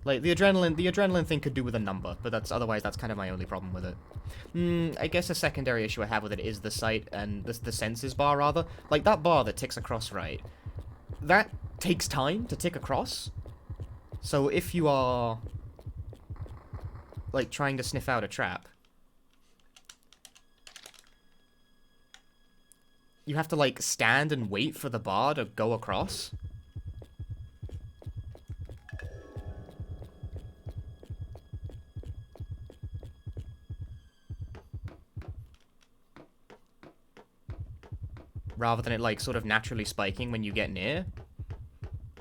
S1: Like, the adrenaline thing could do with a number, but otherwise that's kind of my only problem with it. I guess a secondary issue I have with it is the sight and the senses bar, rather. Like, that bar that ticks across right, that takes time to tick across. So if you are, like, trying to sniff out a trap, you have to, like, stand and wait for the bar to go across. Rather than it, like, sort of naturally spiking when you get near.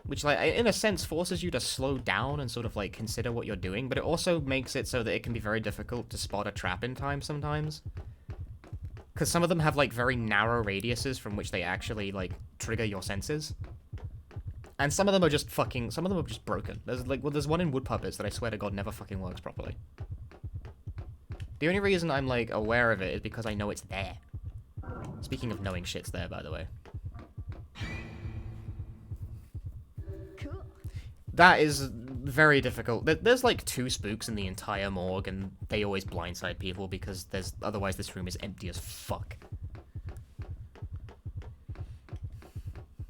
S1: Which, like, in a sense, forces you to slow down and sort of, like, consider what you're doing, but it also makes it so that it can be very difficult to spot a trap in time sometimes. Because some of them have, like, very narrow radiuses from which they actually, like, trigger your senses. And some of them are just fucking... Some of them are just broken. There's, like, well, there's one in Wood Puppets that I swear to God never fucking works properly. The only reason I'm, like, aware of it is because I know it's there. Speaking of knowing shit's there, by the way.
S3: Cool.
S1: That is very difficult. There's like 2 spooks in the entire morgue, and they always blindside people because otherwise this room is empty as fuck.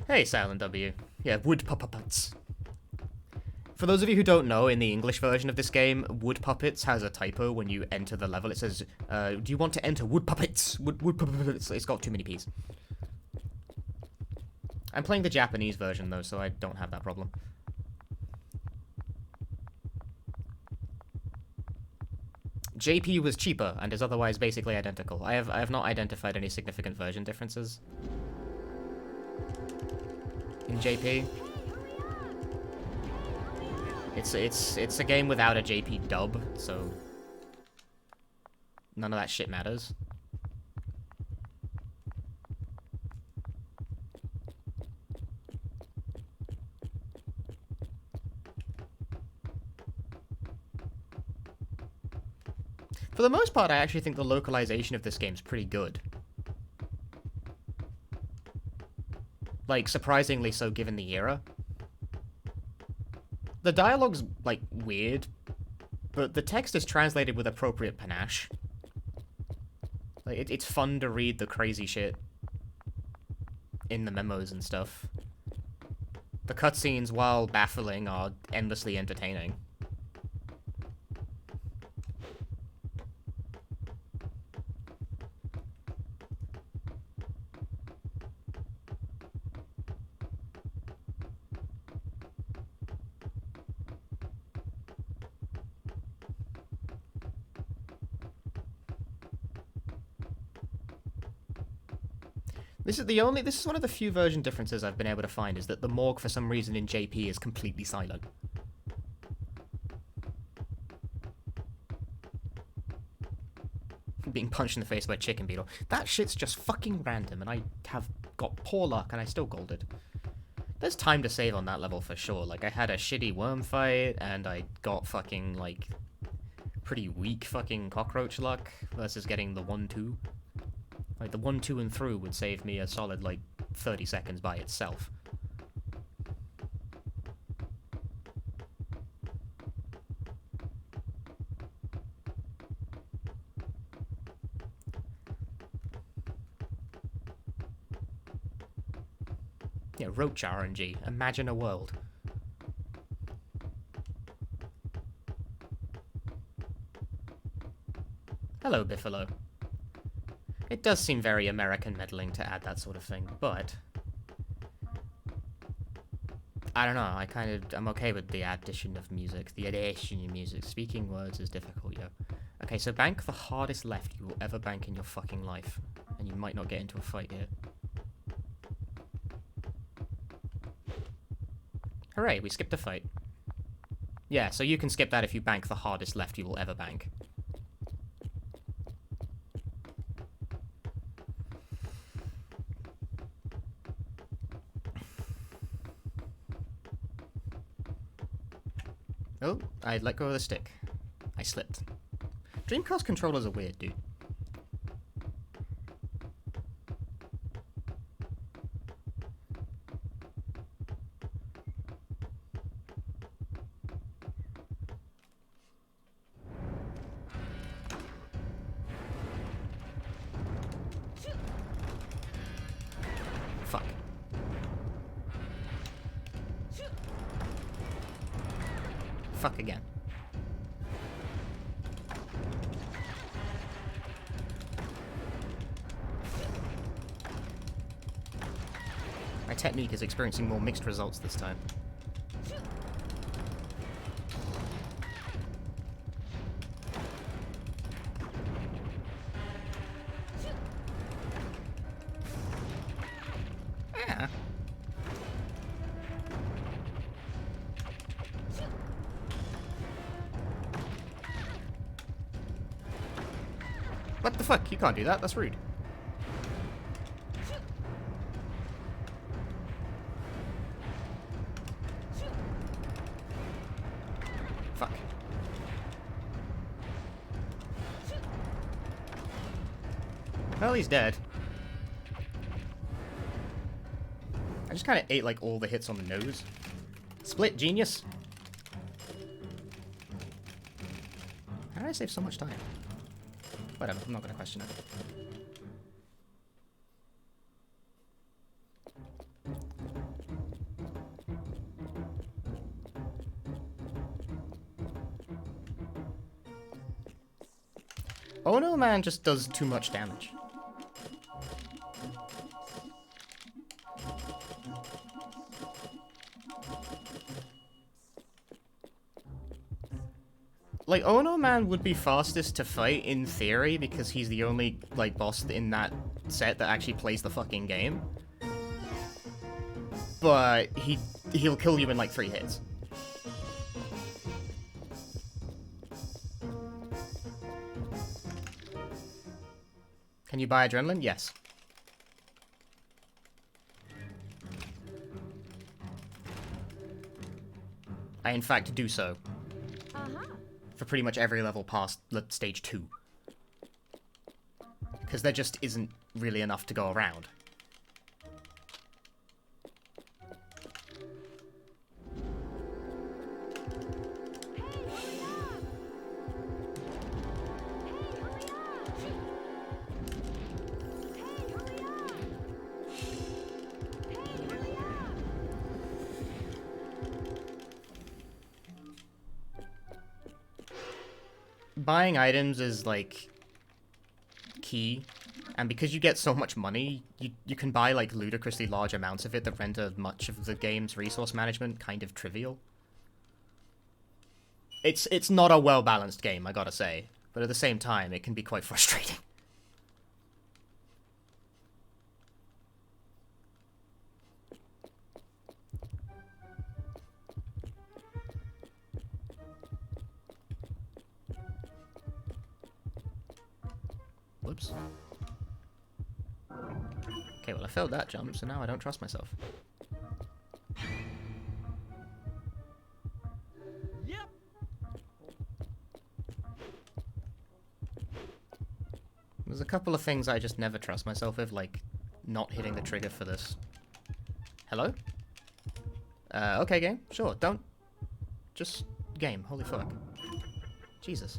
S1: Hey, Silent W. Yeah, wood puppets. For those of you who don't know, in the English version of this game, Wood Puppets has a typo when you enter the level. It says, do you want to enter Wood Puppets? Wood Puppets. It's got too many P's. I'm playing the Japanese version, though, so I don't have that problem. JP was cheaper and is otherwise basically identical. I have not identified any significant version differences in JP. It's a game without a JP dub, so none of that shit matters. For the most part, I actually think the localization of this game's pretty good. Like, surprisingly so given the era. The dialogue's, like, weird, but the text is translated with appropriate panache. Like, it's fun to read the crazy shit in the memos and stuff. The cutscenes, while baffling, are endlessly entertaining. This is one of the few version differences I've been able to find, is that the morgue for some reason in JP is completely silent. Being punched in the face by a chicken beetle. That shit's just fucking random, and I have got poor luck, and I still golded. There's time to save on that level for sure. Like, I had a shitty worm fight, and I got fucking, like, pretty weak fucking cockroach luck versus getting the 1-2. Like, the 1, 2, and through would save me a solid, like, 30 seconds by itself. Yeah, Roach RNG. Imagine a world. Hello, Biffalo. It does seem very American meddling to add that sort of thing, but I don't know, I'm okay with the addition of music. The addition of music. Speaking words is difficult, yo. Okay, so bank the hardest left you will ever bank in your fucking life, and you might not get into a fight here. Hooray, we skipped a fight. Yeah, so you can skip that if you bank the hardest left you will ever bank. Oh, I let go of the stick. I slipped. Dreamcast controllers are weird, dude. Fuck. Fuck again. My technique is experiencing more mixed results this time. Yeah. What the fuck? You can't do that. That's rude. Fuck. Well, he's dead. I just kind of ate, like, all the hits on the nose. Split, genius. How did I save so much time? Whatever, I'm not going to question it. Oh no, man just does too much damage. Like, Oh No Man would be fastest to fight in theory because he's the only, like, boss in that set that actually plays the fucking game. But he'll kill you in, like, 3 hits. Can you buy adrenaline? Yes. I, in fact, do so.
S3: Uh-huh.
S1: For pretty much every level past stage 2. because there just isn't really enough to go around. Buying items is, like, key, and because you get so much money, you can buy, like, ludicrously large amounts of it that render much of the game's resource management kind of trivial. It's not a well-balanced game, I gotta say, but at the same time, it can be quite frustrating. Whoops. Okay, well I failed that jump, so now I don't trust myself.
S4: Yep.
S1: There's a couple of things I just never trust myself with, like not hitting the trigger for this. Hello? Okay, game. Sure, don't... Just game. Holy fuck. Jesus.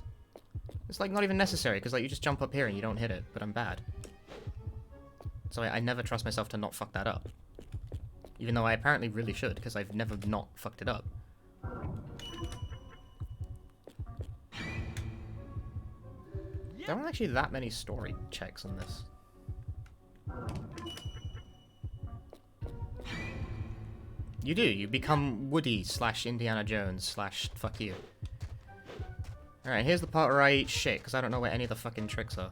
S1: It's, like, not even necessary, because, like, you just jump up here and you don't hit it, but I'm bad. So I never trust myself to not fuck that up. Even though I apparently really should, because I've never not fucked it up. There aren't actually that many story checks on this. You do. You become Woody / Indiana Jones / fuck you. Alright, here's the part where I eat shit, because I don't know where any of the fucking tricks are.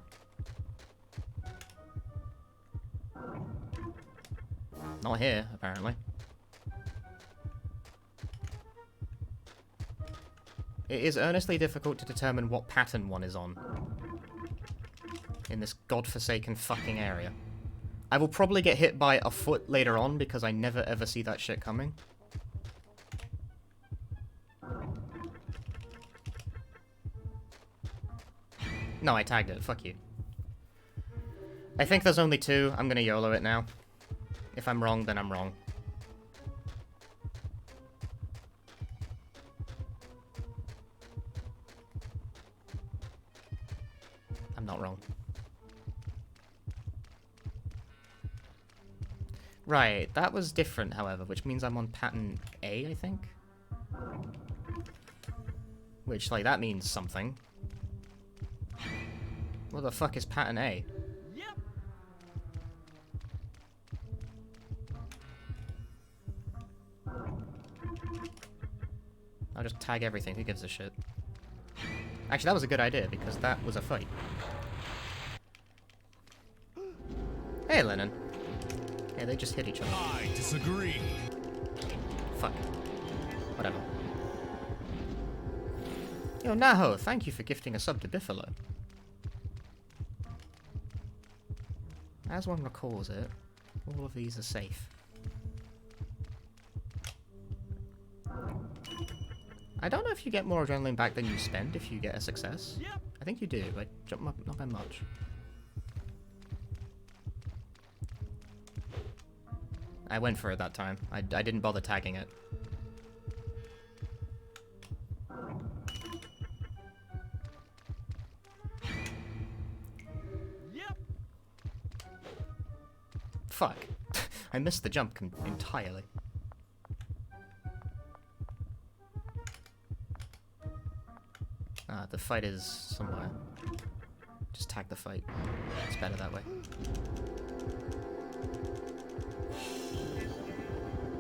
S1: Not here, apparently. It is earnestly difficult to determine what pattern one is on. In this godforsaken fucking area. I will probably get hit by a foot later on, because I never ever see that shit coming. No, I tagged it. Fuck you. I think there's only two. I'm gonna YOLO it now. If I'm wrong, then I'm wrong. I'm not wrong. Right, that was different, however, which means I'm on pattern A, I think? Which, like, that means something. What the fuck is pattern A?
S4: Yep.
S1: I'll just tag everything, who gives a shit? Actually, that was a good idea, because that was a fight. Hey, Lennon. Yeah, they just hit each other.
S4: I disagree.
S1: Fuck. Whatever. Yo, Naho, thank you for gifting a sub to Biffalo. As one recalls it, all of these are safe. I don't know if you get more adrenaline back than you spend if you get a success.
S4: Yep.
S1: I think you do, but not by much. I went for it that time. I didn't bother tagging it.
S4: Yep.
S1: Fuck. I missed the jump entirely. The fight is somewhere. Just tag the fight. It's better that way.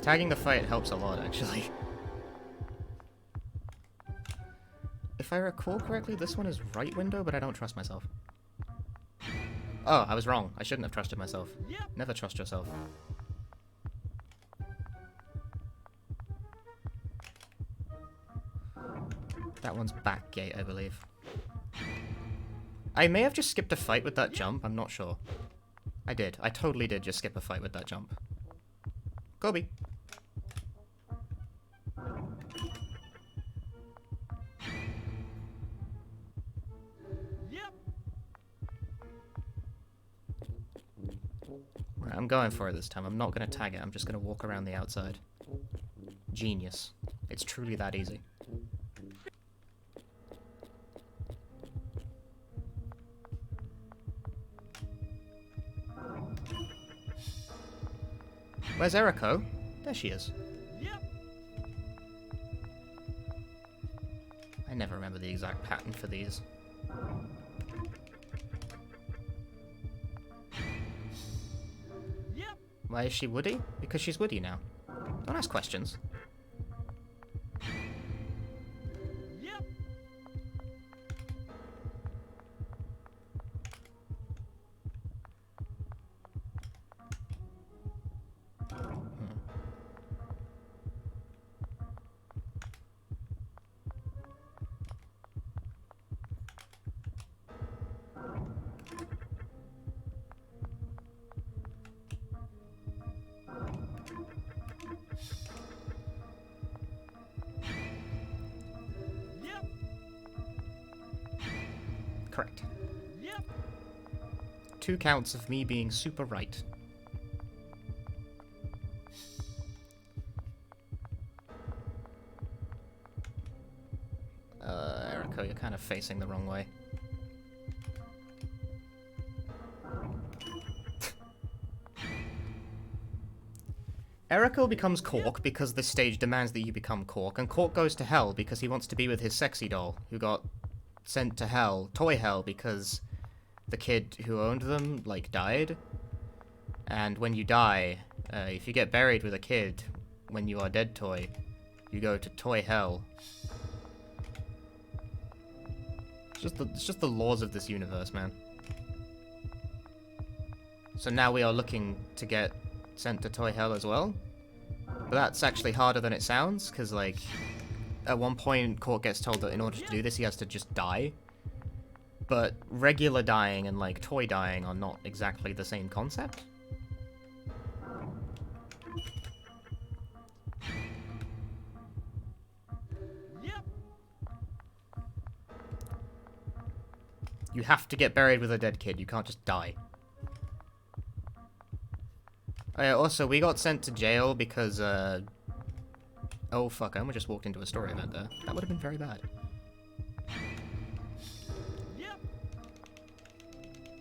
S1: Tagging the fight helps a lot, actually. If I recall correctly, this one is right window, but I don't trust myself. Oh, I was wrong. I shouldn't have trusted myself.
S4: Yep.
S1: Never trust yourself. That one's back gate, I believe. I may have just skipped a fight with that jump, I'm not sure. I did. I totally did just skip a fight with that jump. Kobe.
S4: Yep.
S1: Right, I'm going for it this time. I'm not going to tag it. I'm just going to walk around the outside. Genius. It's truly that easy. Where's Eriko? There she is. I never remember the exact pattern for these. Why is she Woody? Because she's Woody now. Don't ask questions. Correct. 2 counts of me being super right. Eriko, you're kind of facing the wrong way. Eriko becomes Cork because this stage demands that you become Cork, and Cork goes to hell because he wants to be with his sexy doll, who got sent to hell, toy hell, because the kid who owned them, like, died. And when you die, if you get buried with a kid when you are dead toy, you go to toy hell. It's just the laws of this universe, man. So now we are looking to get sent to toy hell as well. But that's actually harder than it sounds, because, like, at one point, Cork gets told that in order to do this, he has to just die. But regular dying and, like, toy dying are not exactly the same concept. You have to get buried with a dead kid. You can't just die. Oh, yeah, also, we got sent to jail because, oh, fuck, I almost just walked into a story event there. That would have been very bad.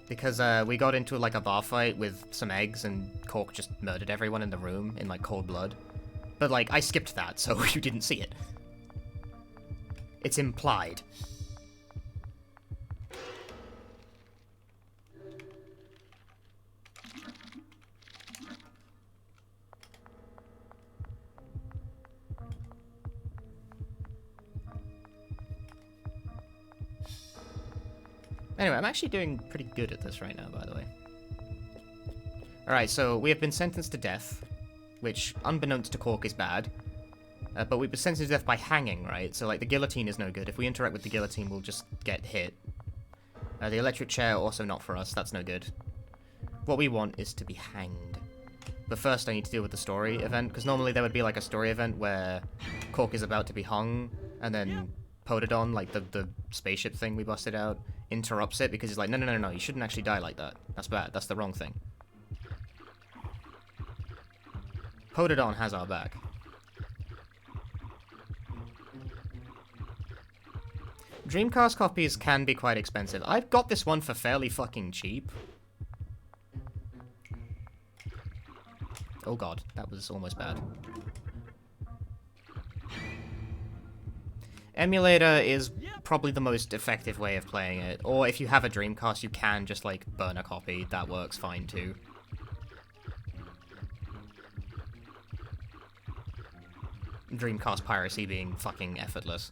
S1: Because, we got into, like, a bar fight with some eggs, and Cork just murdered everyone in the room in, like, cold blood. But, like, I skipped that, so you didn't see it. It's implied. Anyway, I'm actually doing pretty good at this right now, by the way. Alright, so we have been sentenced to death, which, unbeknownst to Cork, is bad. But we've been sentenced to death by hanging, right? So, like, the guillotine is no good. If we interact with the guillotine, we'll just get hit. The electric chair, also not for us. That's no good. What we want is to be hanged. But first I need to deal with the story event, because normally there would be, like, a story event where Cork is about to be hung, and then Pododon, like, the spaceship thing we busted out, interrupts it because he's like, no, you shouldn't actually die like that. That's bad. That's the wrong thing. Pododon has our back. Dreamcast copies can be quite expensive. I've got this one for fairly fucking cheap. Oh god, that was almost bad. Emulator is probably the most effective way of playing it. Or if you have a Dreamcast, you can just, like, burn a copy. That works fine, too. Dreamcast piracy being fucking effortless.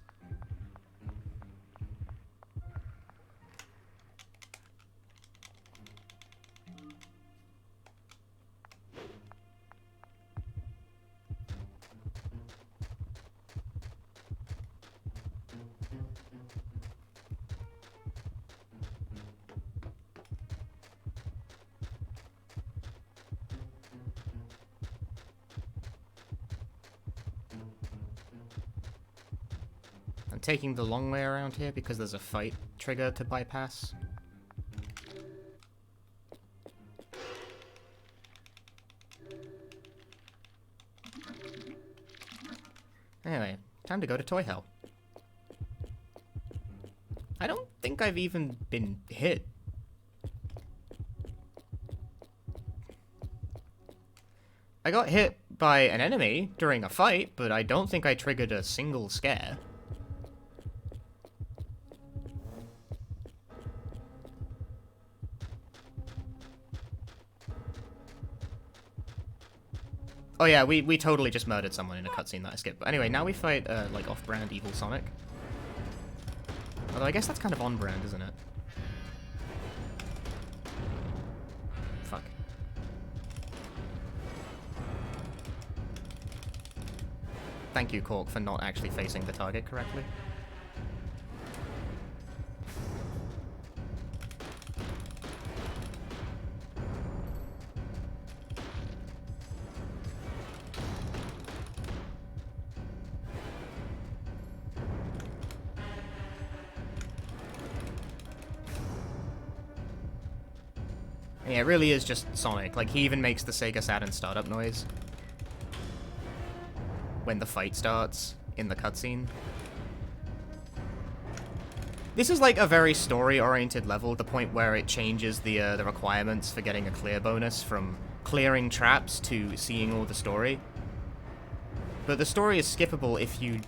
S1: I'm taking the long way around here because there's a fight trigger to bypass. Anyway, time to go to Toy Hell. I don't think I've even been hit. I got hit by an enemy during a fight, but I don't think I triggered a single scare. Oh yeah, we totally just murdered someone in a cutscene that I skipped. But anyway, now we fight, like, off-brand Evil Sonic. Although I guess that's kind of on-brand, isn't it? Fuck. Thank you, Cork, for not actually facing the target correctly. Yeah, it really is just Sonic. Like, he even makes the Sega Saturn startup noise when the fight starts in the cutscene. This is like a very story-oriented level, the point where it changes the requirements for getting a clear bonus from clearing traps to seeing all the story. But the story is skippable if you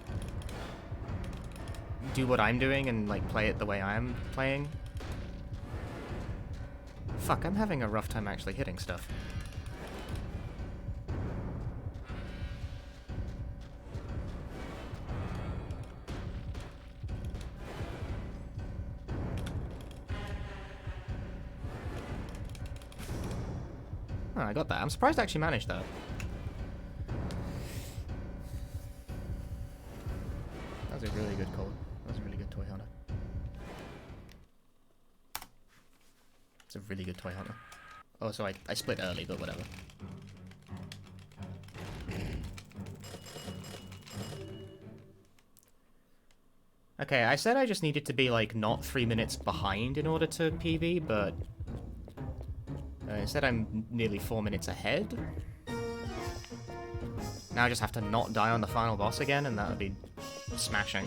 S1: do what I'm doing and, like, play it the way I'm playing. Fuck, I'm having a rough time actually hitting stuff. Oh, I got that. I'm surprised I actually managed that. That was a really good call. That was a really good toy hunter. It's a really good toy hunter. Oh, so I split early, but whatever. Okay, I said I just needed to be, like, not 3 minutes behind in order to PB, but instead I'm nearly 4 minutes ahead. Now I just have to not die on the final boss again, and that would be smashing.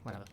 S1: Whatever.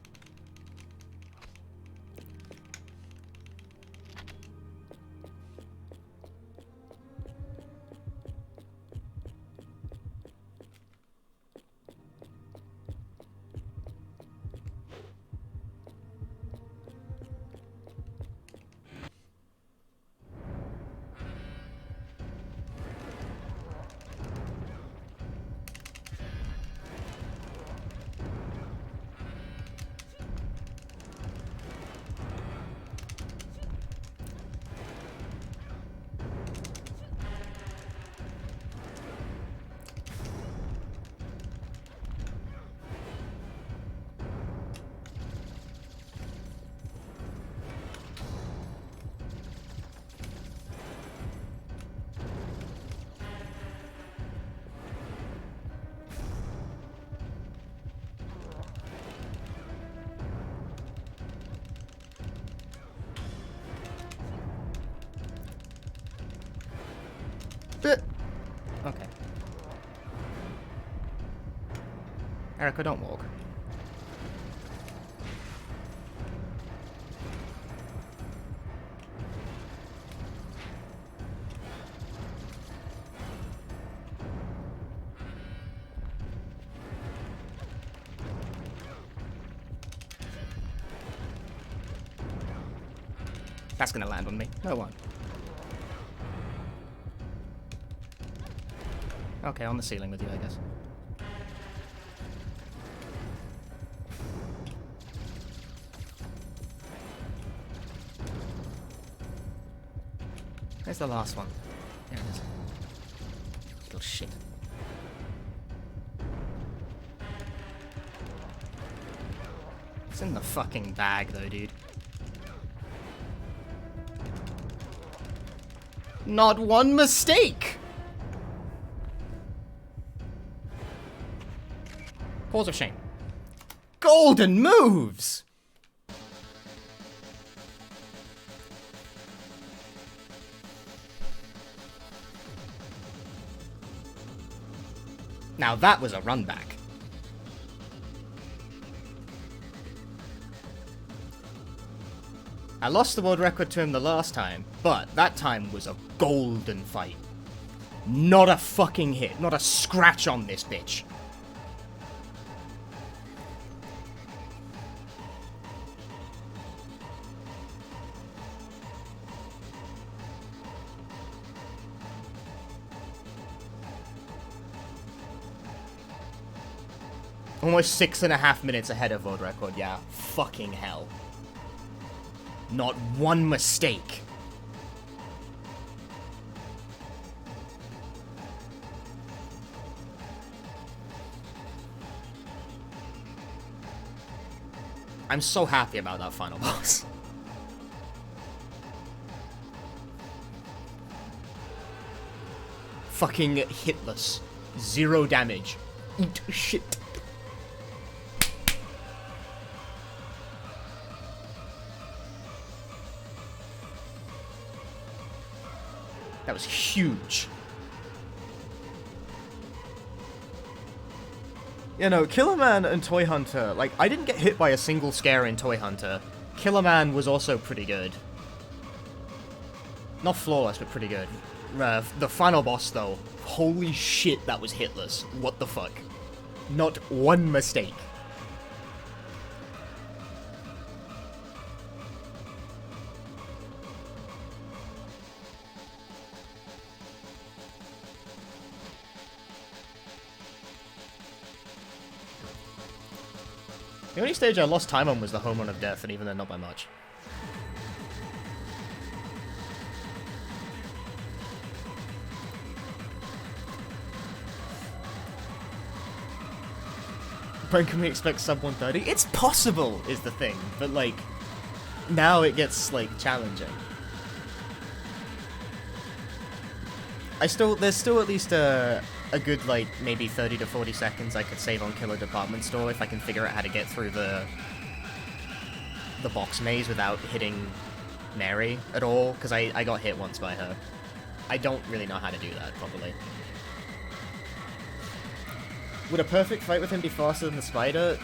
S1: Okay. Erica, don't walk. That's gonna land on me. No one. Okay, on the ceiling with you, I guess. Where's the last one? There it is. Little shit. It's in the fucking bag, though, dude. Not one mistake! Pause of shame. Golden moves! Now that was a run back. I lost the world record to him the last time, but that time was a golden fight. Not a fucking hit, not a scratch on this bitch. Almost 6.5 minutes ahead of world record, yeah. Fucking hell. Not one mistake. I'm so happy about that final boss. Fucking hitless. 0 damage. Eat shit. That was huge.
S4: You know, Killer Man and Toy Hunter, like, I didn't get hit by a single
S1: Scare in Toy Hunter. Killer Man was also pretty good. Not flawless, but pretty good. The final boss, though, holy shit, that was hitless. What the fuck? Not one mistake. The only stage I lost time on was the Home Run of Death, and even then not by much. When can we expect sub 130? It's possible, is the thing, but like, now it gets, like, challenging. There's still at least a good, like, maybe 30 to 40 seconds I could save on Killer Department Store if I can figure out how to get through the box maze without hitting Mary at all, because I got hit once by her. I don't really know how to do that properly. Would a perfect fight with him be faster than the spider?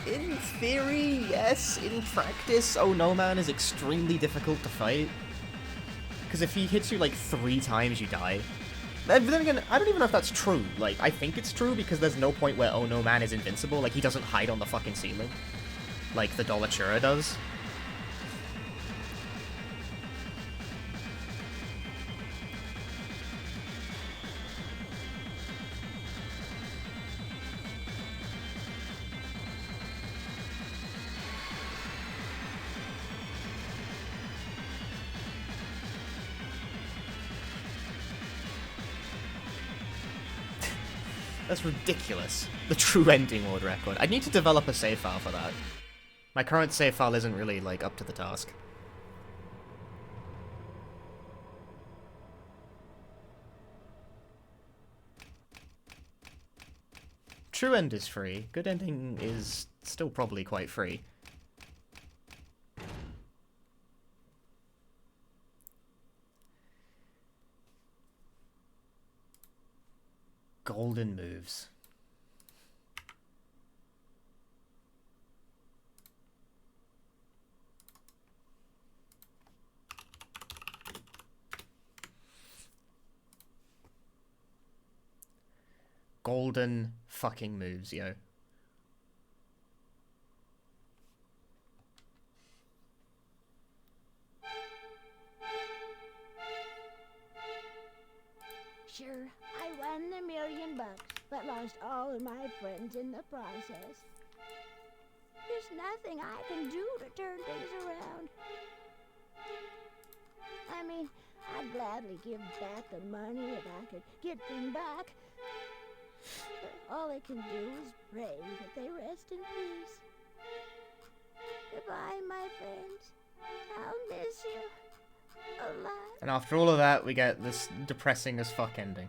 S1: In theory, yes. In practice, Oh No Man is extremely difficult to fight. Because if he hits you like 3 times, you die. But then again, I don't even know if that's true. Like, I think it's true because there's no point where Oh No Man is invincible. Like, he doesn't hide on the fucking ceiling. Like the Dollar Churra does. That's ridiculous. The true ending world record. I need to develop a save file for that. My current save file isn't really, like, up to the task. True end is free. Good ending is still probably quite free. Golden moves. Golden fucking moves, yo.
S3: Sure, I won $1 million, but lost all of my friends in the process. There's nothing I can do to turn things around. I mean, I'd gladly give back the money if I could get them back. But all I can do is pray that they rest in peace. Goodbye, my friends. I'll miss you a lot.
S1: And after all of that, we get this depressing as fuck ending.